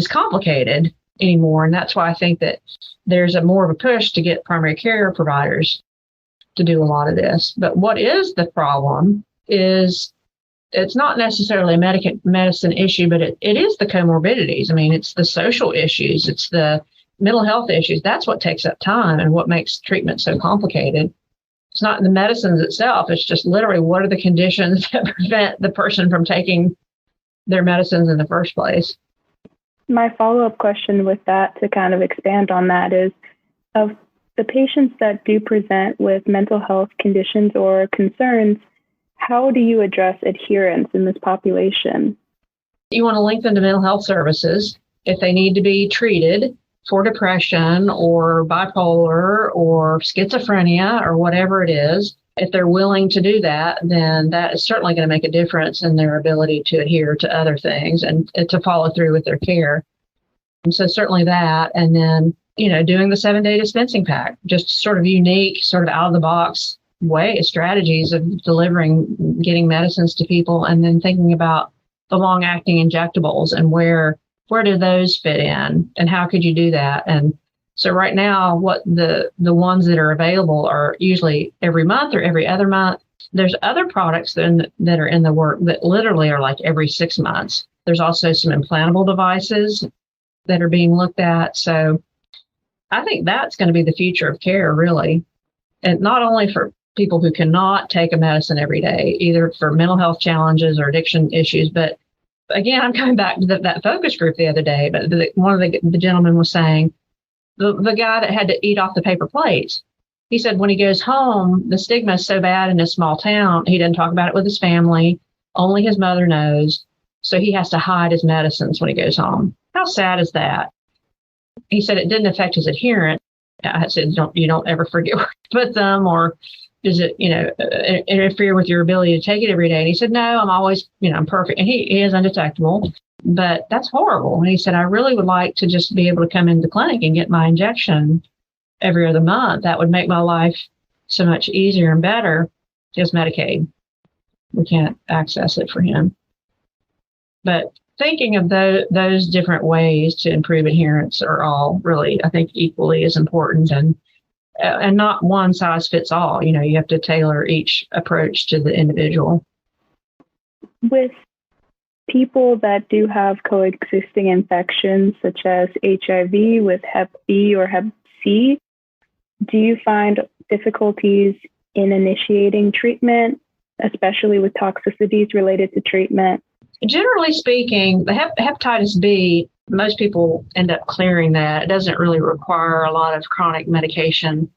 S4: complicated anymore. And that's why I think that there's more of a push to get primary care providers to do a lot of this. But what is the problem is it's not necessarily a medicine issue, but it is the comorbidities. I mean, it's the social issues. It's the mental health issues. That's what takes up time and what makes treatment so complicated. It's not the medicines itself. It's just literally what are the conditions that prevent the person from taking their medicines in the first place.
S1: My follow-up question with that, to kind of expand on that, is of the patients that do present with mental health conditions or concerns, how do you address adherence in this population?
S4: You want to link them to mental health services if they need to be treated for depression or bipolar or schizophrenia or whatever it is. If they're willing to do that, then that is certainly going to make a difference in their ability to adhere to other things and to follow through with their care. And so certainly that, and then, doing the 7-day dispensing pack, just sort of unique, sort of out of the box strategies of getting medicines to people, and then thinking about the long-acting injectables and where do those fit in and how could you do that? And so right now, what the ones that are available are usually every month or every other month. There's other products that are in the work that literally are like every 6 months. There's also some implantable devices that are being looked at. So I think that's going to be the future of care, really. And not only for people who cannot take a medicine every day, either for mental health challenges or addiction issues, but again, I'm coming back to that focus group the other day, but one of the gentlemen was saying, the guy that had to eat off the paper plates, he said when he goes home, the stigma is so bad in a small town, he doesn't talk about it with his family. Only his mother knows. So he has to hide his medicines when he goes home. How sad is that? He said it didn't affect his adherence. I said, you don't ever forget where to put them, or does it, interfere with your ability to take it every day? And he said, no, I'm always, I'm perfect. And he is undetectable, but that's horrible. And he said, I really would like to just be able to come into the clinic and get my injection every other month. That would make my life so much easier and better. Just Medicaid. We can't access it for him. But thinking of those different ways to improve adherence are all really, I think, equally as important, and not one size fits all. You have to tailor each approach to the individual.
S1: With people that do have coexisting infections, such as HIV with Hep B or Hep C, do you find difficulties in initiating treatment, especially with toxicities related to treatment?
S4: Generally speaking, the hepatitis B, most people end up clearing that. It doesn't really require a lot of chronic medication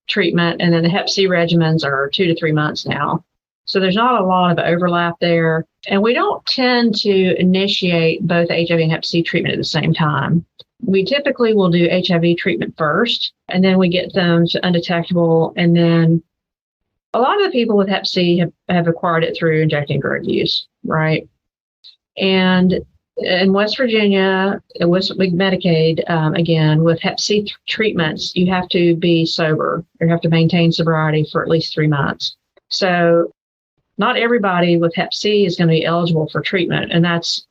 S4: treatment. And then the Hep C regimens are 2 to 3 months now. So there's not a lot of overlap there. And we don't tend to initiate both HIV and Hep C treatment at the same time. We typically will do HIV treatment first, and then we get them to undetectable. And then a lot of the people with Hep C have acquired it through injecting drug use, right? And in West Virginia, with Medicaid, again, with Hep C treatments, you have to be sober. You have to maintain sobriety for at least 3 months. So not everybody with Hep C is going to be eligible for treatment. And that's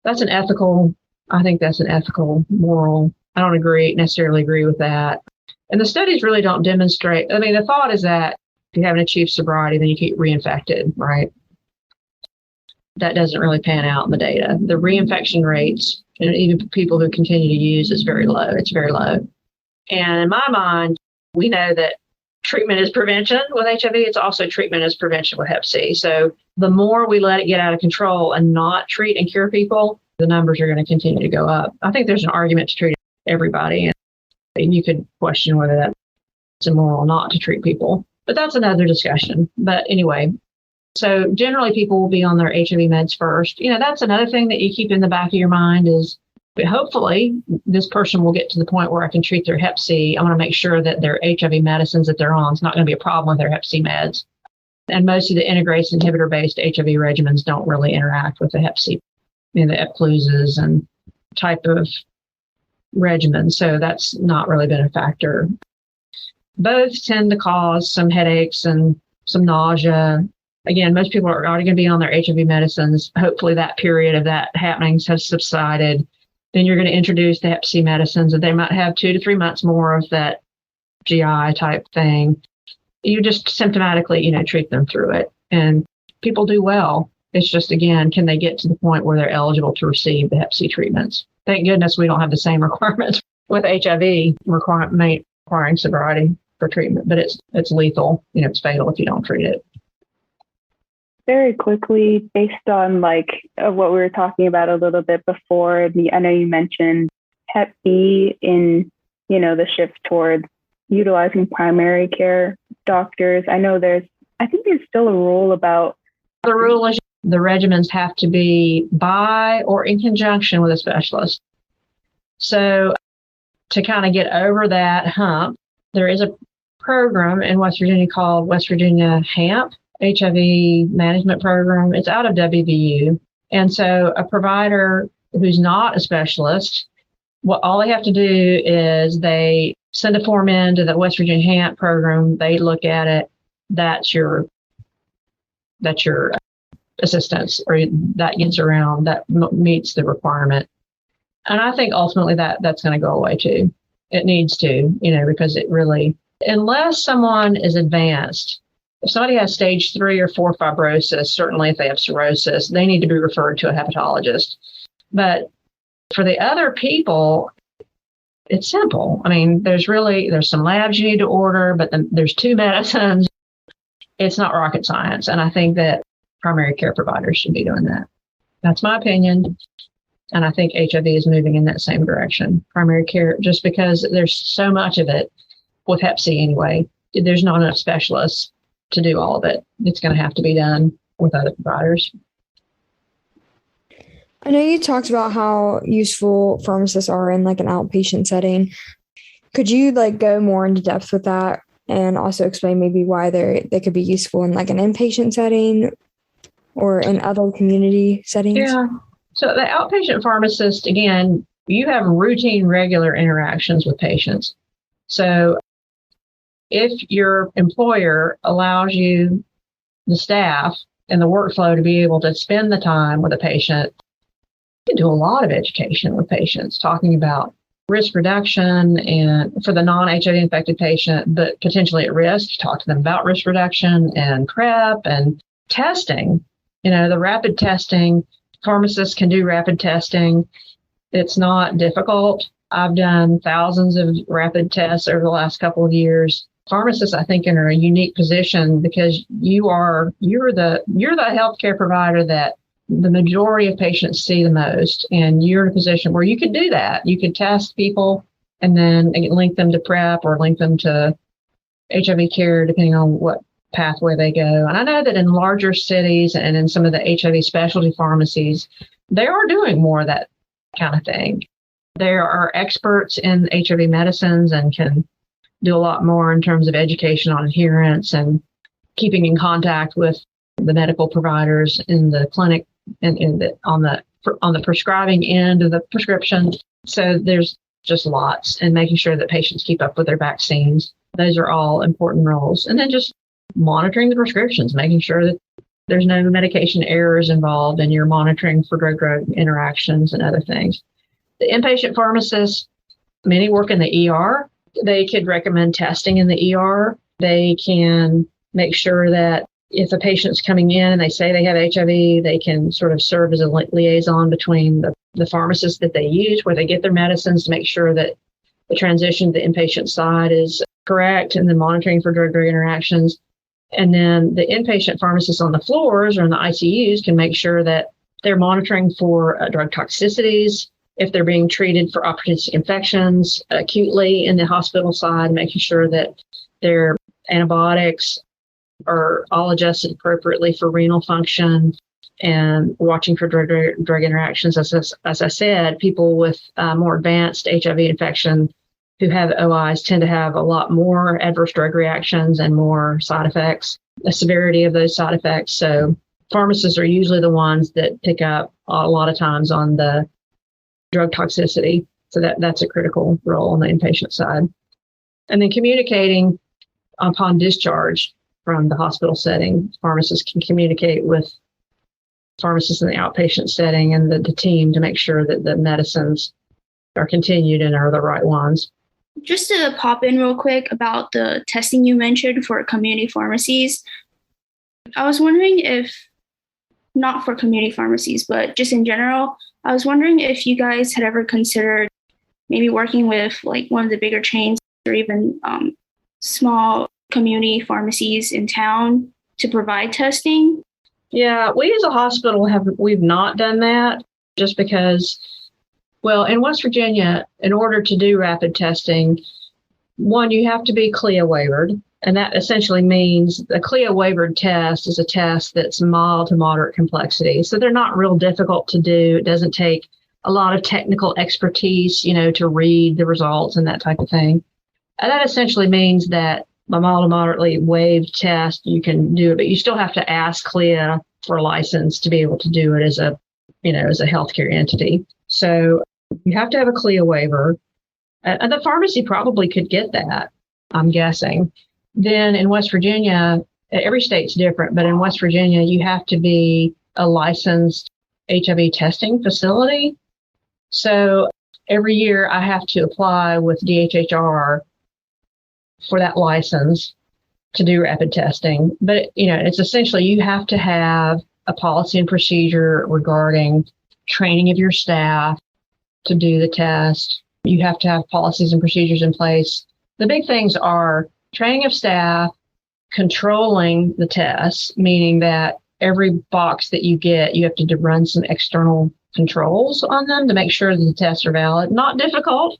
S4: an ethical, I think that's an ethical, moral. I don't necessarily agree with that. And the studies really don't demonstrate. I mean, the thought is that If you haven't achieved sobriety, then you get reinfected, right? That doesn't really pan out in the data. The reinfection rates, and even for people who continue to use, is very low. It's very low. And in my mind, we know that treatment is prevention with HIV. It's also treatment is prevention with Hep C. So the more we let it get out of control and not treat and cure people, the numbers are going to continue to go up. I think there's an argument to treat everybody. And you could question whether that's immoral or not to treat people. But that's another discussion. But anyway, so generally people will be on their HIV meds first. That's another thing that you keep in the back of your mind is, hopefully this person will get to the point where I can treat their Hep C. I want to make sure that their HIV medicines that they're on is not going to be a problem with their Hep C meds. And most of the integrase inhibitor-based HIV regimens don't really interact with the Hep C, the Epclusas and type of regimen. So that's not really been a factor. Both tend to cause some headaches and some nausea. Again, most people are already going to be on their HIV medicines. Hopefully that period of that happenings has subsided. Then you're going to introduce the Hep C medicines, and they might have 2 to 3 months more of that GI type thing. You just symptomatically, treat them through it. And people do well. It's just, again, can they get to the point where they're eligible to receive the Hep C treatments? Thank goodness we don't have the same requirements with HIV requiring sobriety for treatment, but it's lethal. It's fatal if you don't treat it.
S1: Very quickly, based on what we were talking about a little bit before, I know you mentioned Hep B in, the shift towards utilizing primary care doctors. I think there's still a rule about.
S4: The rule is the regimens have to be by or in conjunction with a specialist. So to kind of get over that hump, there is a program in West Virginia called West Virginia HAMP, HIV Management Program. It's out of WVU. And so a provider who's not a specialist, all they have to do is they send a form in to the West Virginia HAMP program. They look at it. That's your assistance, or that gets around, that meets the requirement. And I think ultimately that's going to go away too. It needs to, because it really, unless someone is advanced, if somebody has stage 3 or 4 fibrosis, certainly if they have cirrhosis, they need to be referred to a hepatologist. But for the other people, it's simple. I mean, there's some labs you need to order, but then there's 2 medicines. It's not rocket science. And I think that primary care providers should be doing that. That's my opinion. And I think HIV is moving in that same direction. Primary care, just because there's so much of it with Hep C anyway, there's not enough specialists to do all of it. It's going to have to be done with other providers.
S3: I know you talked about how useful pharmacists are in an outpatient setting. Could you go more into depth with that and also explain maybe why they could be useful in an inpatient setting or in other community settings?
S4: Yeah. So the outpatient pharmacist, again, you have routine, regular interactions with patients. So if your employer allows you, the staff and the workflow, to be able to spend the time with a patient, you can do a lot of education with patients, talking about risk reduction and for the non-HIV infected patient, but potentially at risk, talk to them about risk reduction and PrEP and testing. The rapid testing, pharmacists can do rapid testing. It's not difficult. I've done thousands of rapid tests over the last couple of years. Pharmacists, I think, are in a unique position because you're the healthcare provider that the majority of patients see the most, and you're in a position where you could do that. You could test people and then link them to PrEP or link them to HIV care, depending on what pathway they go. And I know that in larger cities and in some of the HIV specialty pharmacies, they are doing more of that kind of thing. There are experts in HIV medicines and can do a lot more in terms of education on adherence and keeping in contact with the medical providers in the clinic and on the prescribing end of the prescription. So there's just lots, and making sure that patients keep up with their vaccines. Those are all important roles. And then just monitoring the prescriptions, making sure that there's no medication errors involved, and you're monitoring for drug-drug interactions and other things. The inpatient pharmacists, many work in the ER. They could recommend testing in the ER. They can make sure that if a patient's coming in and they say they have HIV, they can sort of serve as a liaison between the pharmacist that they use, where they get their medicines, to make sure that the transition to the inpatient side is correct, and then monitoring for drug-drug interactions. And then the inpatient pharmacists on the floors or in the ICUs can make sure that they're monitoring for drug toxicities, if they're being treated for opportunistic infections acutely in the hospital side, making sure that their antibiotics are all adjusted appropriately for renal function, and watching for drug interactions. As I said, people with more advanced HIV infection who have OIs tend to have a lot more adverse drug reactions and more side effects, the severity of those side effects. So pharmacists are usually the ones that pick up a lot of times on the drug toxicity. So that's a critical role on the inpatient side. And then communicating upon discharge from the hospital setting. Pharmacists can communicate with pharmacists in the outpatient setting and the team to make sure that the medicines are continued and are the right ones.
S2: Just to pop in real quick about the testing you mentioned for community pharmacies, I was wondering if, not for community pharmacies, but just in general, I was wondering if you guys had ever considered maybe working with like one of the bigger chains or even small community pharmacies in town to provide testing.
S4: Yeah, we as a hospital we've not done that, just because, well, in West Virginia, in order to do rapid testing, one, you have to be CLIA waivered. And that essentially means a CLIA waivered test is a test that's mild to moderate complexity. So they're not real difficult to do. It doesn't take a lot of technical expertise, to read the results and that type of thing. And that essentially means that a mild to moderately waived test, you can do it, but you still have to ask CLIA for a license to be able to do it as a healthcare entity. So you have to have a CLIA waiver. And the pharmacy probably could get that, I'm guessing. Then in West Virginia, every state's different, but in West Virginia, you have to be a licensed HIV testing facility. So every year I have to apply with DHHR for that license to do rapid testing. But, it's essentially you have to have a policy and procedure regarding training of your staff to do the test. You have to have policies and procedures in place. The big things are training of staff, controlling the tests, meaning that every box that you get, you have to run some external controls on them to make sure that the tests are valid. Not difficult,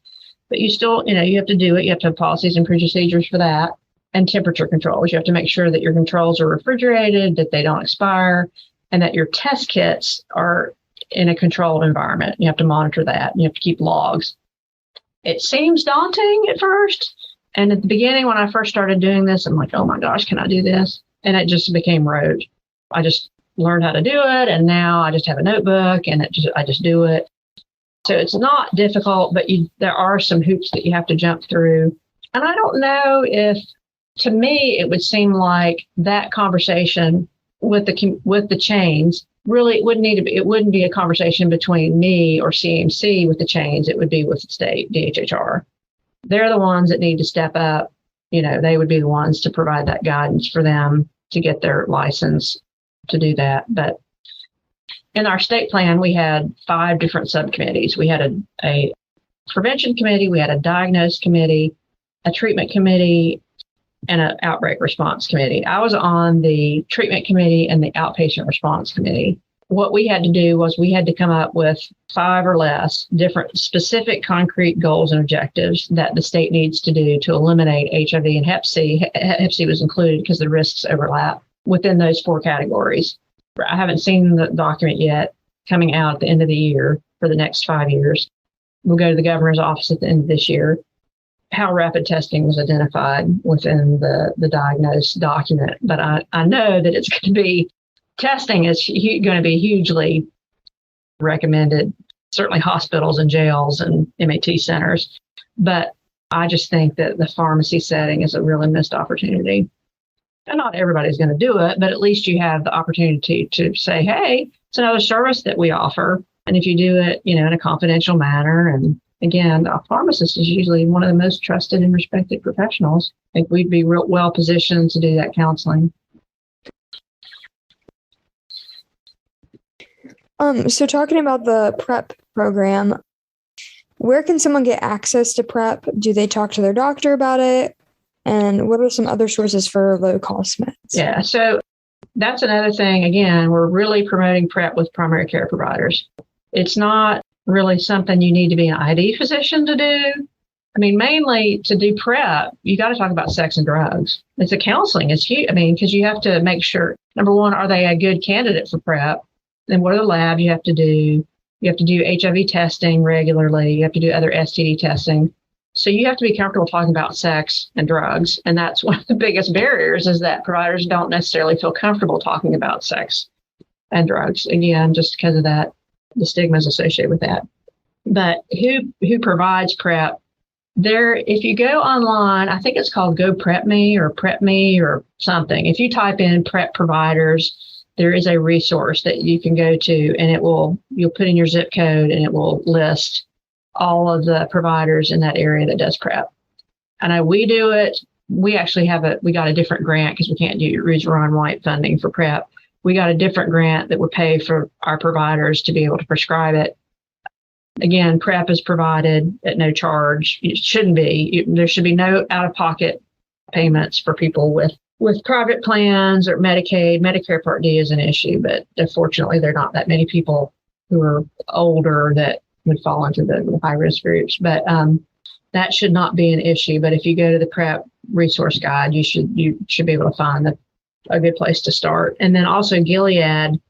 S4: but you still, you have to do it. You have to have policies and procedures for that. And temperature controls. You have to make sure that your controls are refrigerated, that they don't expire, and that your test kits are in a controlled environment. You have to monitor that. You have to keep logs. It seems daunting at first. And at the beginning, when I first started doing this, I'm like, oh my gosh, can I do this? And it just became rote. I just learned how to do it. And now I just have a notebook and I just do it. So it's not difficult, but there are some hoops that you have to jump through. And I don't know if, to me, it would seem like that conversation with the chains really it wouldn't be a conversation between me or CMC with the chains. It would be with the state, DHHR. They're the ones that need to step up. They would be the ones to provide that guidance for them to get their license to do that. But in our state plan, we had 5 different subcommittees. We had a prevention committee, we had a diagnose committee, a treatment committee, and an outbreak response committee. I was on the treatment committee and the outpatient response committee. What we had to do was we had to come up with 5 or less different specific concrete goals and objectives that the state needs to do to eliminate HIV and Hep C. Hep C was included because the risks overlap within those 4 categories. I haven't seen the document yet coming out at the end of the year for the next 5 years. We'll go to the governor's office at the end of this year. How rapid testing was identified within the diagnosed document. But I know that it's going to be, testing is going to be hugely recommended, certainly hospitals and jails and MAT centers. But I just think that the pharmacy setting is a really missed opportunity. And not everybody's going to do it, but at least you have the opportunity to say, hey, it's another service that we offer. And if you do it, in a confidential manner, and again, a pharmacist is usually one of the most trusted and respected professionals think we'd be real well positioned to do that counseling.
S3: So talking about the PrEP program, where can someone get access to PrEP? Do they talk to their doctor about it? And what are some other sources for low-cost meds?
S4: Yeah, so that's another thing. Again, we're really promoting PrEP with primary care providers. It's not really something you need to be an ID physician to do. I mean, mainly to do PrEP, you got to talk about sex and drugs. It's a counseling. It's huge. I mean, because you have to make sure, number one, are they a good candidate for PrEP? Then what are the labs you have to do? You have to do HIV testing regularly. You have to do other STD testing. So you have to be comfortable talking about sex and drugs. And that's one of the biggest barriers, is that providers don't necessarily feel comfortable talking about sex and drugs. Again, just because of that, the stigmas associated with that. But who provides PrEP? There, if you go online, I think it's called Go Prep Me or Prep Me or something. If you type in PrEP providers, there is a resource that you can go to, and you'll put in your zip code, and it will list all of the providers in that area that does PrEP. I know we do it. We actually we got a different grant because we can't use Ron White funding for PrEP. We got a different grant that would pay for our providers to be able to prescribe it. Again, PrEP is provided at no charge. It shouldn't be. There should be no out-of-pocket payments for people with private plans or Medicaid. Medicare Part D is an issue, but unfortunately, there are not that many people who are older that would fall into the high-risk groups. But that should not be an issue. But if you go to the PrEP resource guide, you should be able to find a good place to start. And then also Gilead,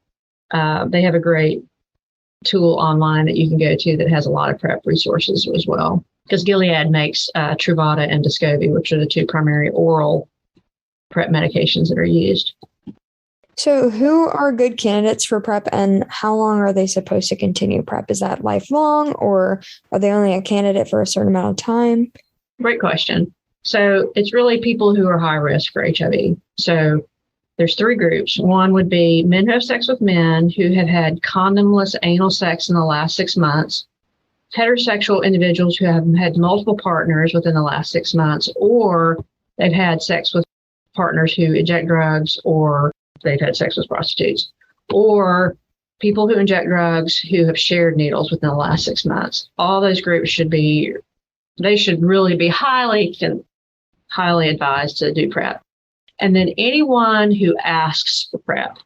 S4: they have a great tool online that you can go to that has a lot of PrEP resources as well. Because Gilead makes Truvada and Descovy, which are the two primary oral PrEP medications that are used.
S3: So who are good candidates for PrEP, and how long are they supposed to continue PrEP? Is that lifelong, or are they only a candidate for a certain amount of time?
S4: Great question. So it's really people who are high risk for HIV. So there's three groups. One would be men who have sex with men who have had condomless anal sex in the last 6 months, heterosexual individuals who have had multiple partners within the last 6 months, or they've had sex with partners who inject drugs, or they've had sex with prostitutes, or people who inject drugs who have shared needles within the last 6 months. All those groups should really be highly advised to do PrEP. And then anyone who asks for PrEP.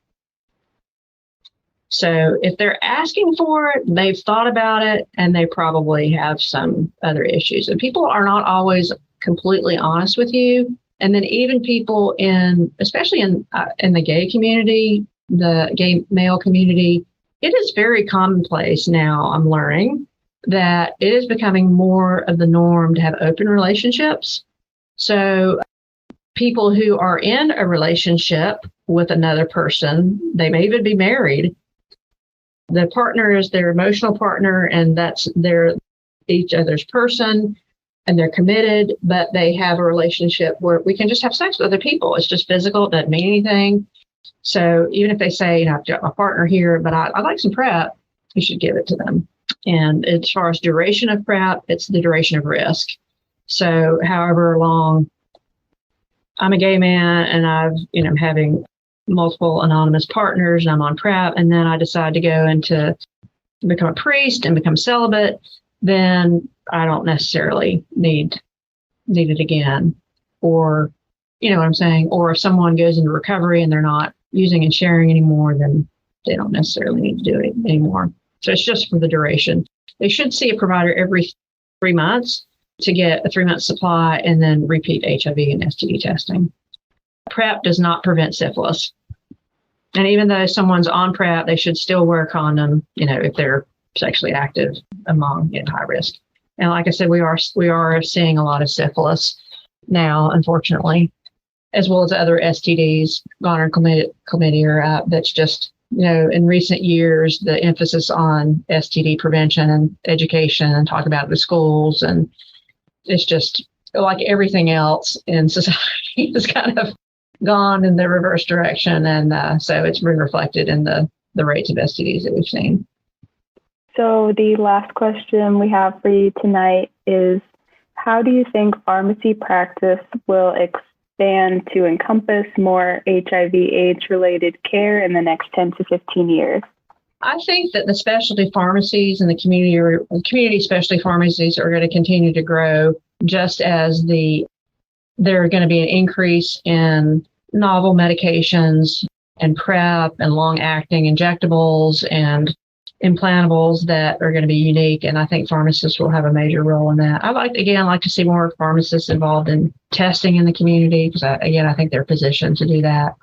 S4: So if they're asking for it, they've thought about it, and they probably have some other issues. And people are not always completely honest with you. And then even people especially in the gay community, the gay male community, it is very commonplace now, I'm learning, that it is becoming more of the norm to have open relationships. So people who are in a relationship with another person, they may even be married. The partner is their emotional partner, and that's each other's person, and they're committed, but they have a relationship where we can just have sex with other people. It's just physical. It doesn't mean anything. So even if they say, I've got my partner here, but I like some PrEP, you should give it to them. And as far as duration of PrEP, it's the duration of risk. So however long, I'm a gay man and I'm having multiple anonymous partners, and I'm on PrEP, and then I decide to go into become a priest and become celibate, then I don't necessarily need it again. Or, you know what I'm saying? Or if someone goes into recovery and they're not using and sharing anymore, then they don't necessarily need to do it anymore. So it's just for the duration. They should see a provider every 3 months to get a 3-month supply, and then repeat HIV and STD testing. PrEP does not prevent syphilis. And even though someone's on PrEP, they should still wear a condom, if they're sexually active among high risk. And like I said, we are seeing a lot of syphilis now, unfortunately, as well as other STDs, gonorrhea, chlamydia. That's just, in recent years, the emphasis on STD prevention and education, and talk about the schools, and it's just like everything else in society has kind of gone in the reverse direction. And so it's been reflected in the rates of STDs that we've seen.
S1: So the last question we have for you tonight is, How do you think pharmacy practice will expand to encompass more HIV/AIDS related care in the next 10 to 15 years?
S4: I think that the specialty pharmacies and the community specialty pharmacies are going to continue to grow, just as there are going to be an increase in novel medications and PrEP and long-acting injectables and implantables that are going to be unique. And I think pharmacists will have a major role in that. I'd like to see more pharmacists involved in testing in the community because, I think they're positioned to do that.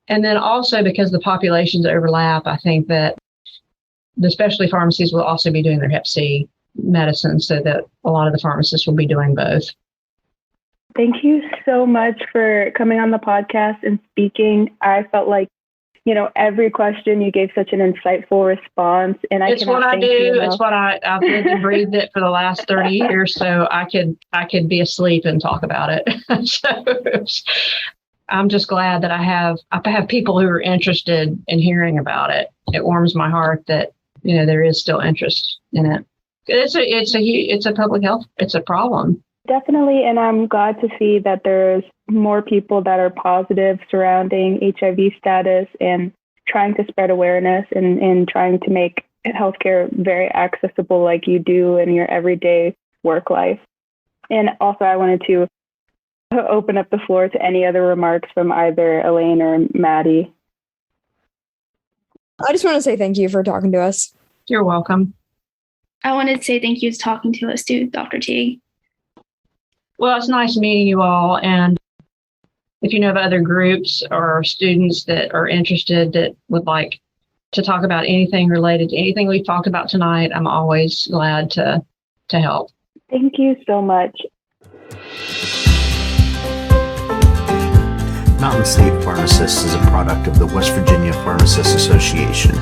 S4: And then also because the populations overlap, I think that the specialty pharmacies will also be doing their Hep C medicine so that a lot of the pharmacists will be doing both.
S1: Thank you so much for coming on the podcast and speaking. I felt like, every question you gave such an insightful response, and
S4: it's what I do. It's what I've lived and breathed it for the last 30 years, so I could be asleep and talk about it. So I'm just glad that I have people who are interested in hearing about it. It warms my heart that there is still interest in it. It's a public health. It's a problem.
S1: Definitely, and I'm glad to see that there's more people that are positive surrounding HIV status and trying to spread awareness and trying to make healthcare very accessible like you do in your everyday work life. And also, I wanted to open up the floor to any other remarks from either Elaine or Maddie.
S3: I just want to say thank you for talking to us.
S4: You're welcome.
S2: I wanted to say thank you for talking to us too, Dr. Teague.
S4: Well, it's nice meeting you all. And if you know of other groups or students that are interested that would like to talk about anything related to anything we've talked about tonight, I'm always glad to help.
S1: Thank you so much.
S5: Mountain State Pharmacists is a product of the West Virginia Pharmacists Association.